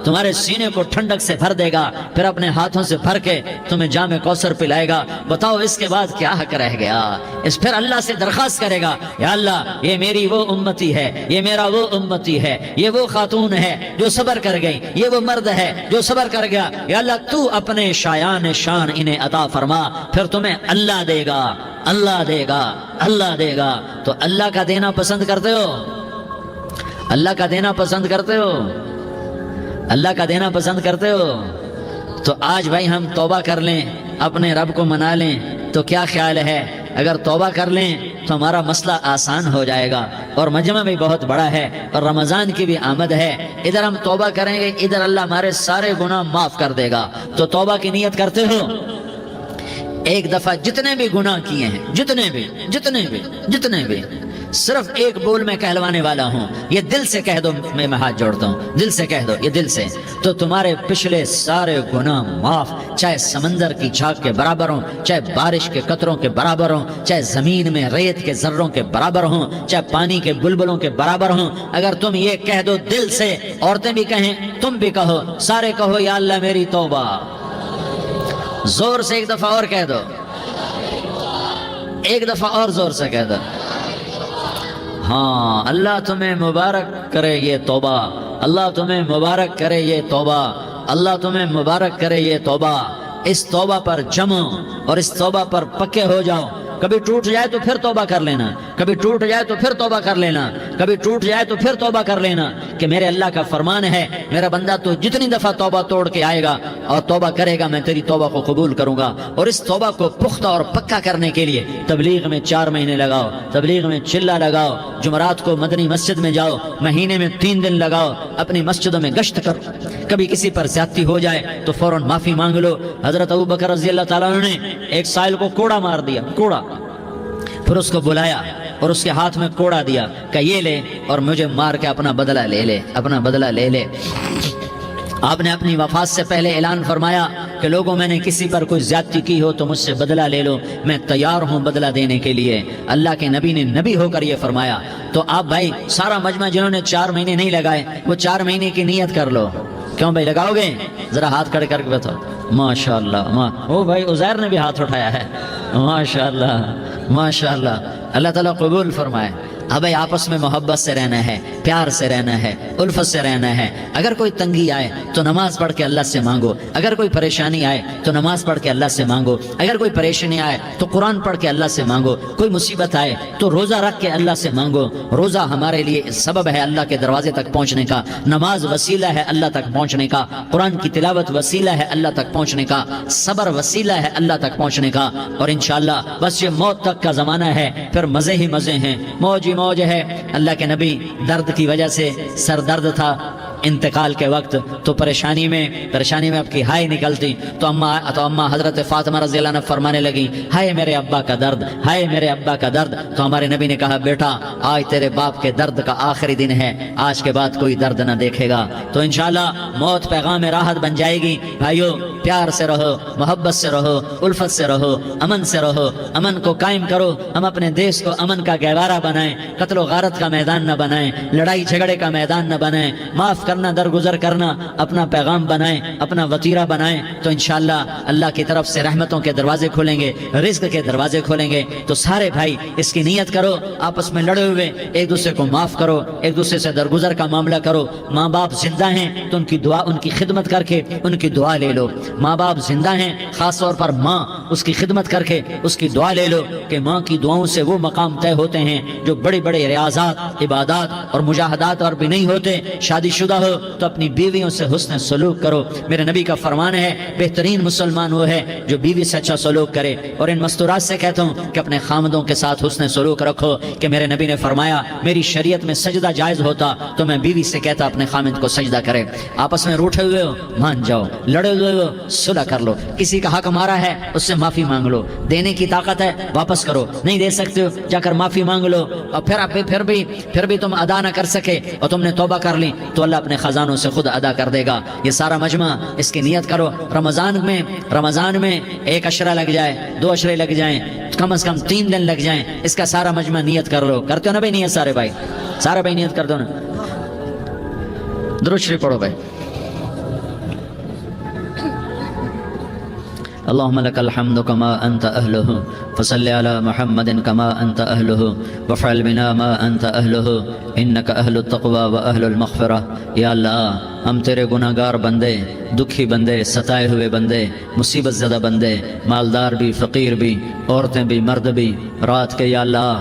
تمہارے سینے کو ٹھنڈک سے بھر دے گا، پھر اپنے ہاتھوں سے بھر کے تمہیں جام کوثر پلائے گا۔ بتاؤ اس کے بعد کیا حق رہ گیا؟ اس پھر اللہ سے درخواست کرے گا، یا اللہ یہ میری وہ امتی ہے، یہ میرا وہ امتی ہے، یہ وہ خاتون ہے جو صبر کر گئی، یہ وہ مرد ہے جو صبر کر گیا، یا اللہ تو اپنے شایان شان انہیں عطا فرما، پھر تمہیں اللہ دے گا، اللہ دے گا، اللہ دے گا۔ تو اللہ کا دینا پسند کرتے ہو؟ اللہ کا دینا پسند کرتے ہو؟ اللہ کا دینا پسند کرتے ہو؟ تو آج بھائی ہم توبہ کر لیں، اپنے رب کو منا لیں، تو کیا خیال ہے اگر توبہ کر لیں تو ہمارا مسئلہ آسان ہو جائے گا، اور مجمع بھی بہت بڑا ہے اور رمضان کی بھی آمد ہے، ادھر ہم توبہ کریں گے، ادھر اللہ ہمارے سارے گناہ معاف کر دے گا۔ تو توبہ کی نیت کرتے ہو؟ ایک دفعہ جتنے بھی گناہ کیے ہیں، جتنے بھی صرف ایک بول میں کہلوانے والا ہوں، یہ دل سے کہہ دو، میں ہاتھ جوڑتا ہوں، دل سے کہہ دو، یہ دل سے، تو تمہارے پچھلے سارے گناہ معاف، چاہے سمندر کی جھاگ کے برابر ہوں، چاہے بارش کے قطروں کے برابر ہوں، چاہے زمین میں ریت کے ذروں کے برابر ہوں، چاہے پانی کے بلبلوں کے برابر ہوں۔ اگر تم یہ کہہ دو دل سے، عورتیں بھی کہیں، تم بھی کہو، سارے کہو یا اللہ میری توبہ، زور سے ایک دفعہ اور کہہ دو، ایک دفعہ اور زور سے کہہ دو۔ ہاں اللہ تمہیں مبارک کرے یہ توبہ، اللہ تمہیں مبارک کرے یہ توبہ، اللہ تمہیں مبارک کرے یہ توبہ۔ اس توبہ پر جمو اور اس توبہ پر پکے ہو جاؤ۔ کبھی ٹوٹ جائے تو پھر توبہ کر لینا، کبھی ٹوٹ جائے تو پھر توبہ کر لینا، کبھی ٹوٹ جائے تو پھر توبہ کر لینا، کہ میرے اللہ کا فرمان ہے، میرا بندہ تو جتنی دفعہ توبہ توڑ کے آئے گا اور توبہ کرے گا میں تیری توبہ کو قبول کروں گا۔ اور اس توبہ کو پختہ اور پکا کرنے کے لیے تبلیغ میں 4 مہینے لگاؤ، تبلیغ میں چلہ لگاؤ، جمعرات کو مدنی مسجد میں جاؤ، مہینے میں 3 دن لگاؤ، اپنی مسجدوں میں گشت کرو، کبھی کسی پر زیادتی ہو جائے تو فوراً معافی مانگ لو۔ حضرت ابوبکر رضی اللہ تعالیٰ عنہ نے ایک سائل کو کوڑا مار دیا، کوڑا، پھر اس کو بلایا اور اس کے ہاتھ میں کوڑا دیا کہ یہ لے اور مجھے مار کے اپنا بدلہ لے لے، اپنا بدلہ لے لے۔ آپ نے اپنی وفات سے پہلے اعلان فرمایا کہ لوگوں میں نے کسی پر کوئی زیادتی کی ہو تو مجھ سے بدلہ لے لو، میں تیار ہوں بدلہ دینے کے لیے۔ اللہ کے نبی نے نبی ہو کر یہ فرمایا۔ تو آپ بھائی سارا مجمع جنہوں نے 4 مہینے نہیں لگائے وہ 4 مہینے کی نیت کر لو۔ کیوں بھائی لگاؤ گے؟ ذرا ہاتھ کھڑے کر کے بتاؤ۔ ماشاءاللہ، او بھائی عزیر نے بھی ہاتھ اٹھایا ہے، ماشاءاللہ ماشاءاللہ، اللہ تعالیٰ قبول فرمائے۔ اب بھائی آپس میں محبت سے رہنا ہے، پیار سے رہنا ہے، الفت سے رہنا ہے۔ اگر کوئی تنگی آئے تو نماز پڑھ کے اللہ سے مانگو، اگر کوئی پریشانی آئے تو نماز پڑھ کے اللہ سے مانگو، اگر کوئی پریشانی آئے تو قرآن پڑھ کے اللہ سے مانگو، کوئی مصیبت آئے تو روزہ رکھ کے اللہ سے مانگو۔ روزہ ہمارے لیے سبب ہے اللہ کے دروازے تک پہنچنے کا، نماز وسیلہ ہے اللہ تک پہنچنے کا، قرآن کی تلاوت وسیلہ ہے اللہ تک پہنچنے کا، صبر وسیلہ ہے اللہ تک پہنچنے کا۔ اور انشاءاللہ بس یہ موت تک کا زمانہ ہے، پھر مزے ہی مزے ہیں، موج ہی موج ہے۔ اللہ کے نبی درد کی وجہ سے سر درد تھا انتقال کے وقت، تو پریشانی میں اب کی ہائے نکلتی تو اماں حضرت فاطمہ رضی اللہ عنہ فرمانے لگی، ہائے میرے ابا کا درد، ہائے میرے ابا کا درد۔ تو ہمارے نبی نے کہا، بیٹا آج تیرے باپ کے درد کا آخری دن ہے، آج کے بعد کوئی درد نہ دیکھے گا۔ تو انشاءاللہ موت پیغام راحت بن جائے گی۔ بھائیو پیار سے رہو، محبت سے رہو، الفت سے رہو، امن سے رہو، امن کو قائم کرو۔ ہم اپنے دیش کو امن کا گہوارہ بنائیں، قتل و غارت کا میدان نہ بنائیں، لڑائی جھگڑے کا میدان نہ بنائیں، معاف کرنا درگزر کرنا اپنا پیغام بنائیں، اپنا وتیرہ بنائیں۔ تو انشاءاللہ اللہ کی طرف سے رحمتوں کے دروازے کھولیں گے، رزق کے دروازے کھولیں گے۔ تو سارے بھائی اس کی نیت کرو، آپس میں لڑے ہوئے ایک دوسرے کو معاف کرو، ایک دوسرے سے درگزر کا معاملہ کرو۔ ماں باپ زندہ ہیں تو ان کی دعا، ان کی خدمت کر کے ان کی دعا لے لو۔ ماں باپ زندہ ہیں، خاص طور پر ماں، اس کی خدمت کر کے اس کی دعا لے لو، کہ ماں کی دعاؤں سے وہ مقام طے ہوتے ہیں جو بڑے بڑے ریاضات، عبادات اور مجاہدات اور بھی نہیں ہوتے۔ شادی شدہ ہو تو اپنی بیویوں سے حسن سلوک کرو۔ میرے نبی کا فرمان ہے، بہترین مسلمان وہ ہے جو بیوی سے اچھا سلوک کرے۔ اور ان مستورات سے کہتا ہوں کہ اپنے خامدوں کے ساتھ حسن سلوک رکھو، کہ میرے نبی نے فرمایا میری شریعت میں سجدہ جائز ہوتا تو میں بیوی سے کہتا اپنے خامد کو سجدہ کرے۔ آپس میں روٹھے ہوئے ہو مان جاؤ، لڑے ہوئے ہو صلح کر لو، کسی کا حق مارا ہے اس سے معافی مانگ لو، دینے کی طاقت ہے واپس کرو، نہیں دے سکتے ہو جا کر معافی مانگ لو۔ اور پھر بھی تم ادا نہ کر سکے اور تم نے توبہ کر لی تو اللہ اپنے خزانوں سے خود ادا کر دے گا۔ یہ سارا مجمع اس کی نیت کرو۔ رمضان میں 1 عشرہ لگ جائے، 2 عشرے لگ جائیں، کم از کم 3 دن لگ جائیں، اس کا سارا مجمع نیت کر لو۔ کرتے ہو نا بھائی نیت؟ سارے بھائی نیت کر دو نا۔ درود شریف پڑھو بھائی۔ اللهم لك الحمد كما أنت أهله فصل على محمد كما أنت أهله وفعل بنا ما أنت أهله إنك أهل التقوى وأهل المغفرة۔ یا اللہ ہم تیرے گناہگار بندے، دکھی بندے، ستائے ہوئے بندے، مصیبت زدہ بندے، مالدار بھی، فقیر بھی، عورتیں بھی، مرد بھی، رات کے یا اللہ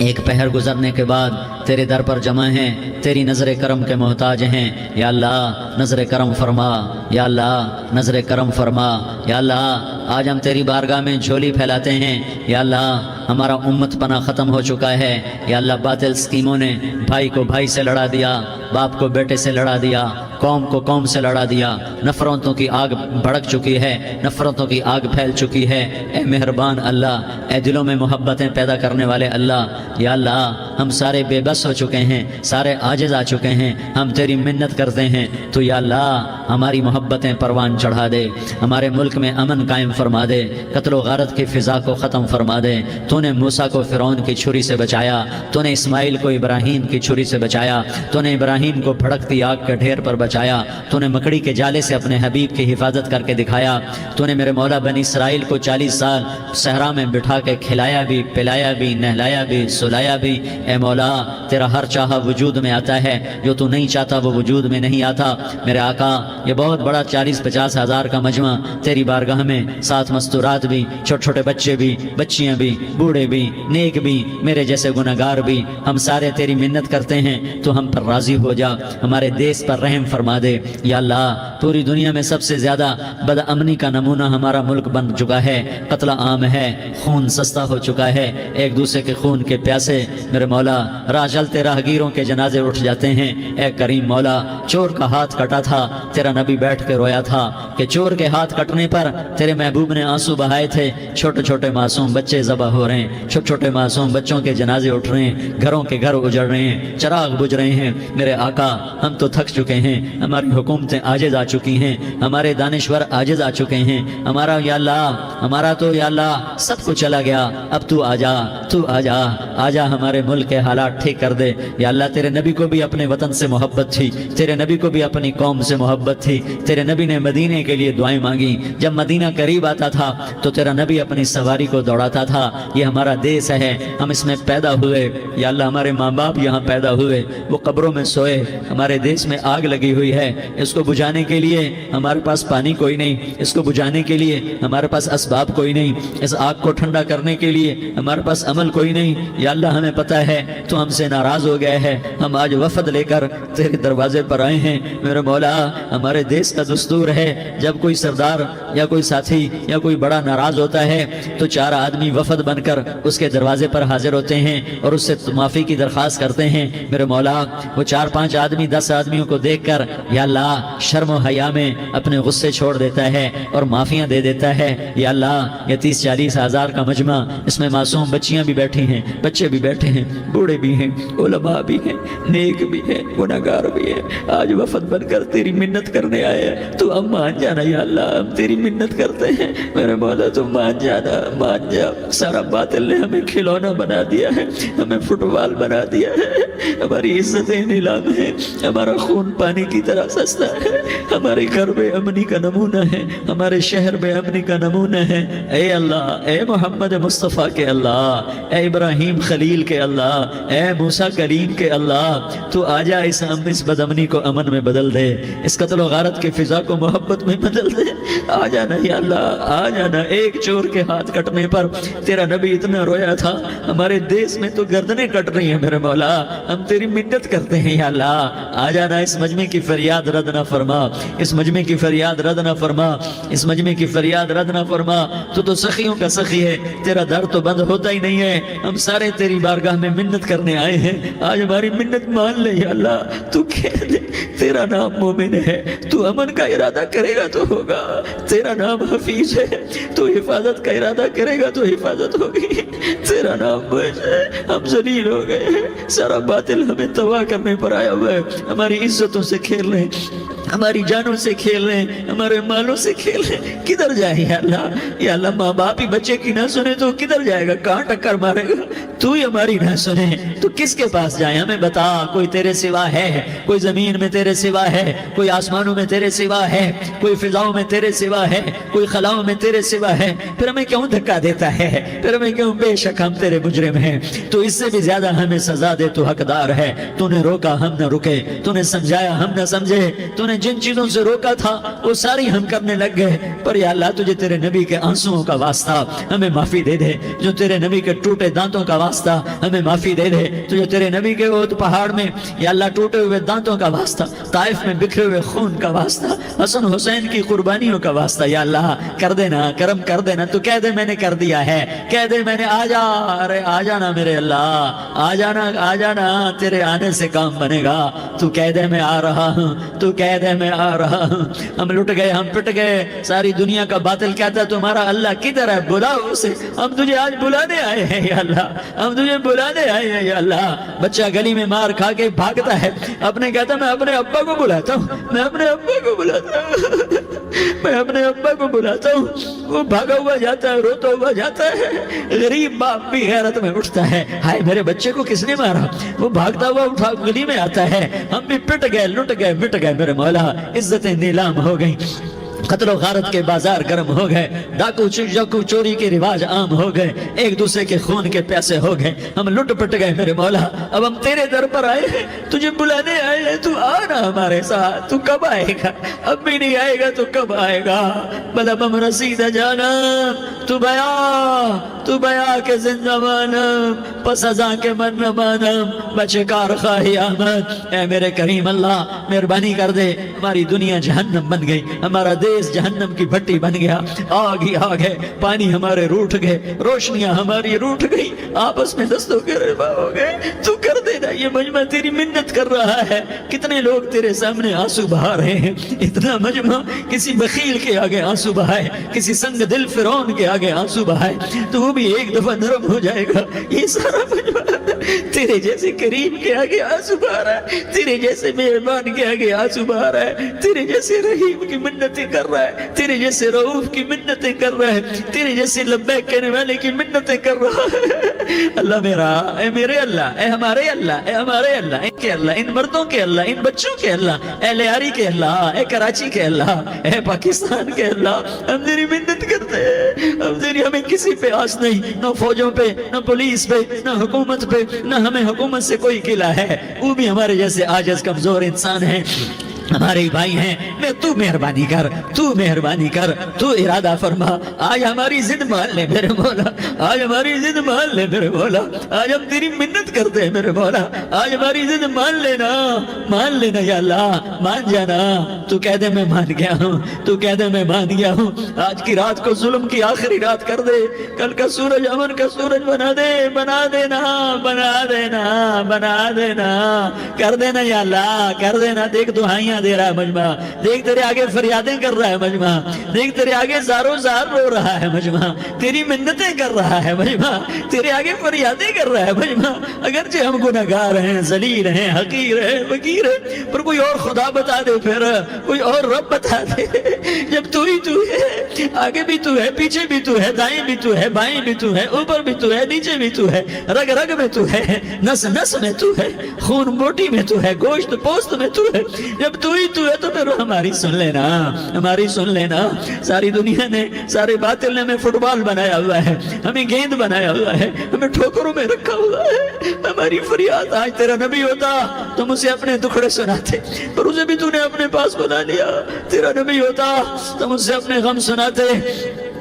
ایک پہر گزرنے کے بعد تیرے در پر جمع ہیں، تیری نظر کرم کے محتاج ہیں۔ یا اللہ نظر کرم فرما، یا اللہ نظر کرم فرما۔ یا اللہ آج ہم تیری بارگاہ میں جھولی پھیلاتے ہیں۔ یا اللہ ہمارا امت پناہ ختم ہو چکا ہے۔ یا اللہ باطل اسکیموں نے بھائی کو بھائی سے لڑا دیا، باپ کو بیٹے سے لڑا دیا، قوم کو قوم سے لڑا دیا، نفرتوں کی آگ بھڑک چکی ہے، نفرتوں کی آگ پھیل چکی ہے۔ اے مہربان اللہ، اے دلوں میں محبتیں پیدا کرنے والے اللہ، یا اللہ ہم سارے بے بس ہو چکے ہیں، سارے عاجز آ چکے ہیں، ہم تیری منت کرتے ہیں تو یا اللہ ہماری محبتیں پروان چڑھا دے، ہمارے ملک میں امن قائم فرما دے، قتل و غارت کی فضا کو ختم فرما دے۔ تو نے موسیٰ کو فرعون کی چھری سے بچایا، تو نے اسماعیل کو ابراہیم کی چھری سے بچایا، تو نے ابراہیم کو بھڑکتی آگ کے ڈھیر پر بچایا، تو نے مکڑی کے جالے سے اپنے حبیب کی حفاظت کر کے دکھایا، تو نے میرے مولا بنی اسرائیل کو 40 سال صحرا میں بٹھا کے کھلایا بھی، پلایا بھی، نہلایا بھی، سلایا بھی۔ اے مولا تیرا ہر چاہا وجود میں آتا ہے، جو تو نہیں چاہتا وہ وجود میں نہیں آتا۔ میرے آقا یہ بہت بڑا 40-50 ہزار کا مجمع تیری بارگاہ میں، ساتھ مستورات بھی، چھوٹے چھوٹے بچے بھی، بچیاں بھی، بوڑھے بھی، نیک بھی، میرے جیسے گناہگار بھی، ہم سارے تیری منت کرتے ہیں تو ہم پر راضی ہو جا، ہمارے دیس پر رحم فرما دے۔ یا اللہ پوری دنیا میں سب سے زیادہ بد امنی کا نمونہ ہمارا ملک بن چکا ہے، قتل عام ہے، خون سستا ہو چکا ہے، ایک دوسرے کے خون کے پیاسے میرے مولا راہ چلتے راہگیروں کے جنازے اٹھ جاتے ہیں۔ اے کریم مولا چور کا ہاتھ کٹا تھا، تیرا نبی بیٹھ کے رویا تھا کہ چور کے ہاتھ کٹنے پر تیرے محبوب نے آنسو بہائے تھے، چھوٹے چھوٹے معصوم بچے ذبح ہو رہے ہیں، چھوٹے چھوٹے معصوم بچوں کے جنازے اٹھ رہے ہیں، گھروں کے گھر اجڑ رہے ہیں، چراغ بجھ رہے ہیں۔ میرے آقا ہم تو تھک چکے ہیں، ہماری حکومتیں عاجز آ چکی ہیں، ہمارے دانشور عاجز آ چکے ہیں، ہمارا یا اللہ ہمارا تو یا اللہ سب کچھ چلا گیا، اب تو آجا، تو آجا، آجا ہمارے ملک کے حالات ٹھیک کر دے۔ یا اللہ تیرے نبی کو بھی اپنے وطن سے محبت تھی، تیرے نبی کو بھی اپنی قوم سے محبت تھی، تیرے نبی نے مدینے کے لیے دعائیں مانگی، جب مدینہ قریب آتا تھا تو تیرا نبی اپنی سواری کو دوڑاتا تھا، یہ ہمارا دیس ہے، ہم اس میں پیدا ہوئے، یا اللہ ہمارے ماں باپ یہاں پیدا ہوئے، وہ قبروں میں سوئے، ہمارے دیس میں آگ لگی ہوئی ہے، اس کو بجھانے کے لیے ہمارے پاس پانی کوئی نہیں، اس کو بجھانے کے لیے ہمارے پاس اسباب کوئی نہیں، اس آگ کو ٹھنڈا کرنے کے لیے ہمارے پاس عمل کوئی نہیں، یا اللہ ہمیں پتہ ہے تو ہم سے ناراض ہو گئے ہے، ہم آج وفد لے کر تیرے دروازے پر آئے ہیں، میرے مولا ہمارے دیس کا دستور ہے جب کوئی سردار یا کوئی ساتھی یا کوئی بڑا ناراض ہوتا ہے تو 4 آدمی وفد بن کر اس کے دروازے پر حاضر ہوتے ہیں اور اس سے معافی کی درخواست کرتے ہیں، میرے مولا وہ 4-5 آدمی 10 آدمیوں کو دیکھ کر یا اللہ شرم و حیا میں اپنے غصے چھوڑ دیتا ہے اور معافیاں دے دیتا ہے، یا اللہ یہ 30-40 ہزار کا مجمع، اس میں معصوم بچیاں بھی بیٹھی ہیں، بچے بھی بیٹھے ہیں، بوڑھے بھی ہیں، علماء بھی ہیں، نیک بھی ہیں، گناہگار بھی ہیں، آج وفد بن کر تیری منت کرنے آئے ہیں، تو ہم مان جانا یا اللہ، ہم تیری منت کرتے ہیں میرے مولا، تو مان جانا، مان جا، سارا باطل نے ہمیں کھلونا بنا دیا ہے، ہمیں فٹ بال بنا دیا ہے، ہماری عزتیں نیلام ہیں، ہمارا خون پانی کی طرح سستا ہے، ہمارے گھر بے امنی کا نمونہ ہے، ہمارے شہر بے امنی کا نمونہ ہے، اے اللہ، اے محمد مصطفیٰ کے اللہ، اے ابراہیم خلیل کے اللہ، اے موسیٰ کریم کے اللہ، تو آجا اس بد امنی کو امن میں بدل دے، اس قتل و غارت کے فضا کو محبت میں بدل دے، آ جانا یا اللہ، آ جانا۔ ایک چور کے ہاتھ کٹنے پر تیرا نبی اتنا رویا تھا، ہمارے دیس میں تو گردنیں کٹ رہی ہیں میرے مولا، ہم تیری منت کرتے ہیں یا اللہ، آ جانا، اس مجمع کی فریاد رد نہ فرما، اس مجمع کی فریاد رد نہ فرما، اس مجمع کی فریاد رد نہ فرما، تو سخیوں کا سخی ہے، تیرا در تو بند ہوتا ہی نہیں ہے، ہم سارے تیری بارگاہ میں منت کرنے آئے ہیں، آج ہماری منت مان لے یا اللہ، تو کہہ دے تیرا نام مومن ہے، تو امن کا ارادہ کرے گا تو ہوگا، تیرا نام حفیظ ہے، تو حفاظت کا ارادہ کرے گا تو حفاظت ہوگی، تیرا نام موج ہے، ہم ذلیل ہو گئے ہیں، سارا باطل ہمیں تباہ کرنے پر آیا ہوا ہے، ہماری عزتوں سے کھیل رہے ہیں، ہماری جانوں سے کھیل رہے ہیں، ہمارے مالوں سے کھیل رہے ہیں، کدھر جائے یا اللہ، یا اللہ ماں باپ ہی بچے کی نہ سنے تو کدھر جائے گا، کہاں ٹکر مارے گا، تو ہی ہماری نہ سنے تو کس کے پاس جائیں، ہمیں بتا، کوئی تیرے سوا ہے، کوئی زمین میں تیرے سوا ہے، کوئی آسمانوں میں تیرے سوا ہے، کوئی فضاؤں میں تیرے سوا ہے، کوئی خلاؤں میں تیرے سوا ہے، پھر ہمیں کیوں دھکا دیتا ہے، پھر ہمیں کیوں، بے شک ہم تیرے مجرم ہیں، تو اس سے بھی زیادہ ہمیں سزا دے، تو حقدار ہے، تو نے روکا ہم نہ رکے، تو نے سمجھایا ہم نہ سمجھے، تو نے جن چیزوں سے روکا تھا وہ ساری ہم کرنے لگ گئے، پر یا اللہ تجھے تیرے نبی کے آنسوؤں کا واسطہ ہمیں معافی دے دے، جو تیرے نبی کے ٹوٹے دانتوں کا واسطہ ہمیں معافی دے دے، تجھے تیرے نبی کے وہ پہاڑ میں یا اللہ ٹوٹے ہوئے دانتوں کا واسطہ، طائف میں بکھرے ہوئے خون کا واسطہ، حسن حسین کی قربانیوں کا واسطہ، یا اللہ کر دینا، کرم کر دینا، تو کہہ دے میں نے کر دیا ہے، کہہ دے میں نے، آ جا، ارے آ جانا میرے اللہ، آ جانا، آ جانا، تیرے آنے سے کام بنے گا، تو کہہ دے میں آ رہا ہوں، تو کہہ دے میں آ رہا ہوں، ہم لٹ گئے، ہم پٹ گئے، ساری دنیا کا باطل کہتا ہے تمہارا اللہ کدھر ہے، بلاؤ اسے، ہم تجھے آج بلانے آئے ہیں یا اللہ، ہم تجھے بلانے آئے ہیں یا اللہ، بچہ گلی میں مار کھا کے بھاگتا ہے، اپنے کہتا میں اپنے ابا کو بلاتا ہوں، میں اپنے ابا کو بلاتا ہوں، میں اپنے ابا کو بلاتا ہوں، وہ بھاگا ہوا جاتا ہے، روتا ہوا جاتا ہے، غریب باپ بھی غیرت میں اٹھتا ہے، ہائے میرے بچے کو کس نے مارا، وہ بھاگتا ہوا اٹھا گلی میں آتا ہے، ہم بھی پٹ گئے، لٹ گئے، مٹ گئے میرے مولا، عزتیں نیلام ہو گئیں، قتل و غارت کے بازار گرم ہو گئے، ڈاکو چوری کے رواج عام ہو گئے، ایک دوسرے کے خون کے پیاسے ہو گئے، ہم لٹ پٹ گئے میرے مولا، اب ہم تیرے در پر آئے ہیں، تجھے بلانے آئے ہیں، تو آنا ہمارے ساتھ، تو کب آئے گا، اب بھی نہیں آئے گا تو کب آئے گا، بلب ہم رسید جانا، تو بیا کے زندہ مانم، پس ازاں کے من نہ مانم، بچے کار خواہی آمد، اے میرے کریم اللہ مہربانی کر دے، ہماری دنیا جہنم بن گئی، ہمارا دیس جہنم کی بھٹی بن گیا، آگ ہی آگ ہے، پانی ہمارے روٹھ گئے، روشنیاں ہماری روٹھ گئی، آپس میں دستوں کے ربا ہو گئے۔ تو کر دینا، یہ مجمع تیری منت کر رہا ہے۔ کتنے لوگ تیرے سامنے آنسو بہا رہے ہیں، اتنا مجمع کسی بخیل کے آگے آنسو بہائے، کسی سنگ دل فرعون کے آگے آنسو بہائے تو وہ بھی ایک دفعہ نرم ہو جائے گا۔ یہ سارا مجمع تیرے جیسے کریم کے آگے آنسو بہا رہا ہے، تیرے جیسے مہربان کے آگے آنسو بہا رہا ہے، تیرے جیسے رحیم کی منتیں کر رہا ہے، تیرے جیسے رؤوف کی منتیں کر رہا ہے، تیرے جیسے لبیک کہنے والے کی منتیں کر رہا ہے۔ اللہ میرا، اے میرے اللہ، اے ہمارے اللہ، اے ہمارے اللہ، ان کے اللہ، ان مردوں کے اللہ، ان بچوں کے اللہ، اے لیاری کے اللہ، اے کراچی کے اللہ، اے پاکستان کے اللہ، ہم تیری منت کرتے ہیں، ہمیں کسی پہ آس نہیں، نہ فوجوں پہ، نہ پولیس پہ، نہ حکومت پہ، نہ ہمیں حکومت سے کوئی قلعہ ہے، وہ بھی ہمارے جیسے عاجز کمزور انسان ہیں، ہمارے بھائی ہیں۔ میں تو مہربانی کر، تو مہربانی کر، تو ارادہ فرما، آج ہماری ضد مان لے میرے مولا، آج ہماری ضد مان لے میرے مولا، آج ہم تیری منت کرتے ہیں میرے مولا، آج ہماری ضد مان لینا یا اللہ، مان جانا۔ تو کہہ دے میں مان گیا ہوں، تو کہہ دے میں مان گیا ہوں، آج کی رات کو ظلم کی آخری رات کر دے، کل کا سورج امن کا سورج بنا دے، بنا دینا، بنا دینا، بنا دینا، کر دینا یا اللہ، کر دینا۔ دیکھ دعائیاں دے رہا ہے مجمع، دیکھ تیرے آگے فریادیں کر رہا ہے مجمع، دیکھ تیرے آگے زارو زار رو رہا ہے مجمع، تیری منتیں کر رہا ہے مجمع، تیرے آگے فریادیں کر رہا ہے مجمع۔ اگرچہ ہم گناہگار ہیں، ذلیل ہیں، حقیر ہیں، فقیر ہیں، پر کوئی اور خدا بتا دے، پھر کوئی اور رب بتا دے۔ جب تو ہی تو ہے، آگے بھی تو ہے، پیچھے بھی تو ہے، دائیں بھی تو ہے، بائیں بھی تو ہے، اوپر بھی تو ہے، نیچے بھی تو ہے، رگ رگ میں تو ہے، نس نس میں تو ہے، خون بوٹی میں تو ہے، گوشت پوست میں تو ہے۔ جب تو ہی تو ہے تو پھر ہماری سن لینا، ہماری سن لینا۔ ساری دنیا نے، سارے باطل نے ہمیں فٹ بال بنایا ہوا ہے، ہمیں گیند بنایا ہوا ہے، ہمیں ٹھوکروں میں رکھا ہوا ہے۔ ہماری فریاد، آج تیرا نبی ہوتا تم اسے اپنے دکھڑے سناتے، پر اسے بھی تو نے اپنے پاس بنا لیا۔ تیرا نبی ہوتا تم اسے اپنے غم سناتے،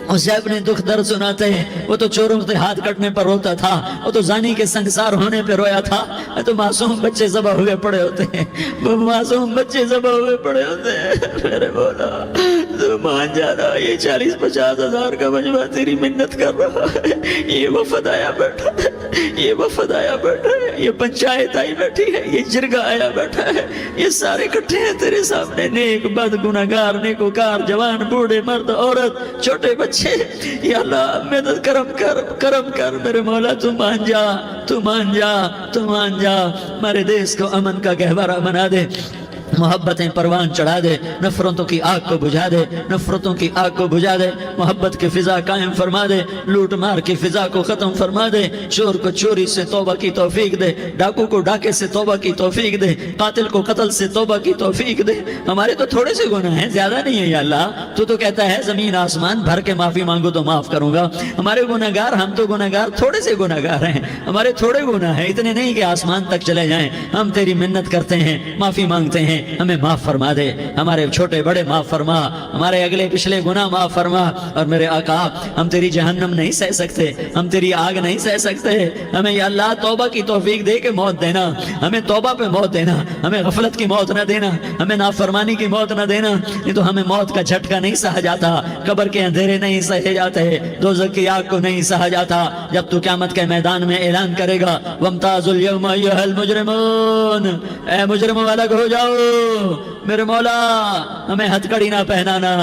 اسے اپنے دکھ درد سناتے۔ وہ تو چوروں کے ہاتھ کٹنے پر روتا تھا، وہ تو زانی کے سنگسار ہونے پہ رویا تھا، تو معصوم بچے ذبح ہوئے پڑے ہوتے ہیں، وہ معصوم بچے ذبح ہوئے پڑے ہوتے ہیں۔ میرے مولا تو مان جانا، یہ 40-50 ہزار کا مجمع تیری منت کر رہا ہے، یہ وفد آیا بیٹھا ہے، یہ وفد آیا بیٹھا ہے، یہ پنچایت آئی بیٹھی ہے، یہ جرگہ آیا بیٹھا ہے، یہ سارے اکٹھے ہیں تیرے سامنے، نیک بد گناہگار نیکوکار، جوان بوڑھے مرد عورت چھوٹے بچے۔ یا اللہ مدد کرم کر، کرم کر میرے مولا، تو مان جا، تو مان جا، تو مان جا، ہمارے دیس کو امن کا گہوارہ بنا دے، محبتیں پروان چڑھا دے، نفرتوں کی آگ کو بجھا دے، نفرتوں کی آگ کو بجھا دے، محبت کی فضا قائم فرما دے، لوٹ مار کی فضا کو ختم فرما دے، چور کو چوری سے توبہ کی توفیق دے، ڈاکو کو ڈاکے سے توبہ کی توفیق دے، قاتل کو قتل سے توبہ کی توفیق دے۔ ہمارے تو تھوڑے سے گناہ ہیں، زیادہ نہیں ہے یا اللہ، تو کہتا ہے زمین آسمان بھر کے معافی مانگو تو معاف کروں گا۔ ہمارے گناہگار، ہم تو گناہگار تھوڑے سے گناہگار ہیں، ہمارے تھوڑے گناہ ہیں، اتنے نہیں کہ آسمان تک چلے جائیں۔ ہم تیری منت کرتے ہیں، معافی مانگتے ہیں، ہمیں معاف فرما دے، ہمارے چھوٹے بڑے معاف فرما، ہمارے اگلے پچھلے گناہ معاف فرما۔ اور میرے آقا ہم تیری جہنم نہیں سہ سکتے، ہم تیری آگ نہیں سہ سکتے، ہمیں یا اللہ توبہ کی توفیق دے کے موت دینا، ہمیں توبہ پہ موت دینا، ہمیں غفلت کی موت نہ دینا، ہمیں نافرمانی کی موت نہ دینا، نہیں تو ہمیں موت کا جھٹکا نہیں سہا جاتا، قبر کے اندھیرے نہیں سہے جاتے، دوزخ کی آگ کو نہیں سہا جاتا، جب تو قیامت کے میدان میں اعلان کرے گا وَامْتَازُوا الْيَوْمَ أَيُّهَا الْمُجْرِمُونَ، اے مجرموں الگ ہو جاؤ۔ میرے مولا ہمیں ہتھ کڑی نہ پہنانا۔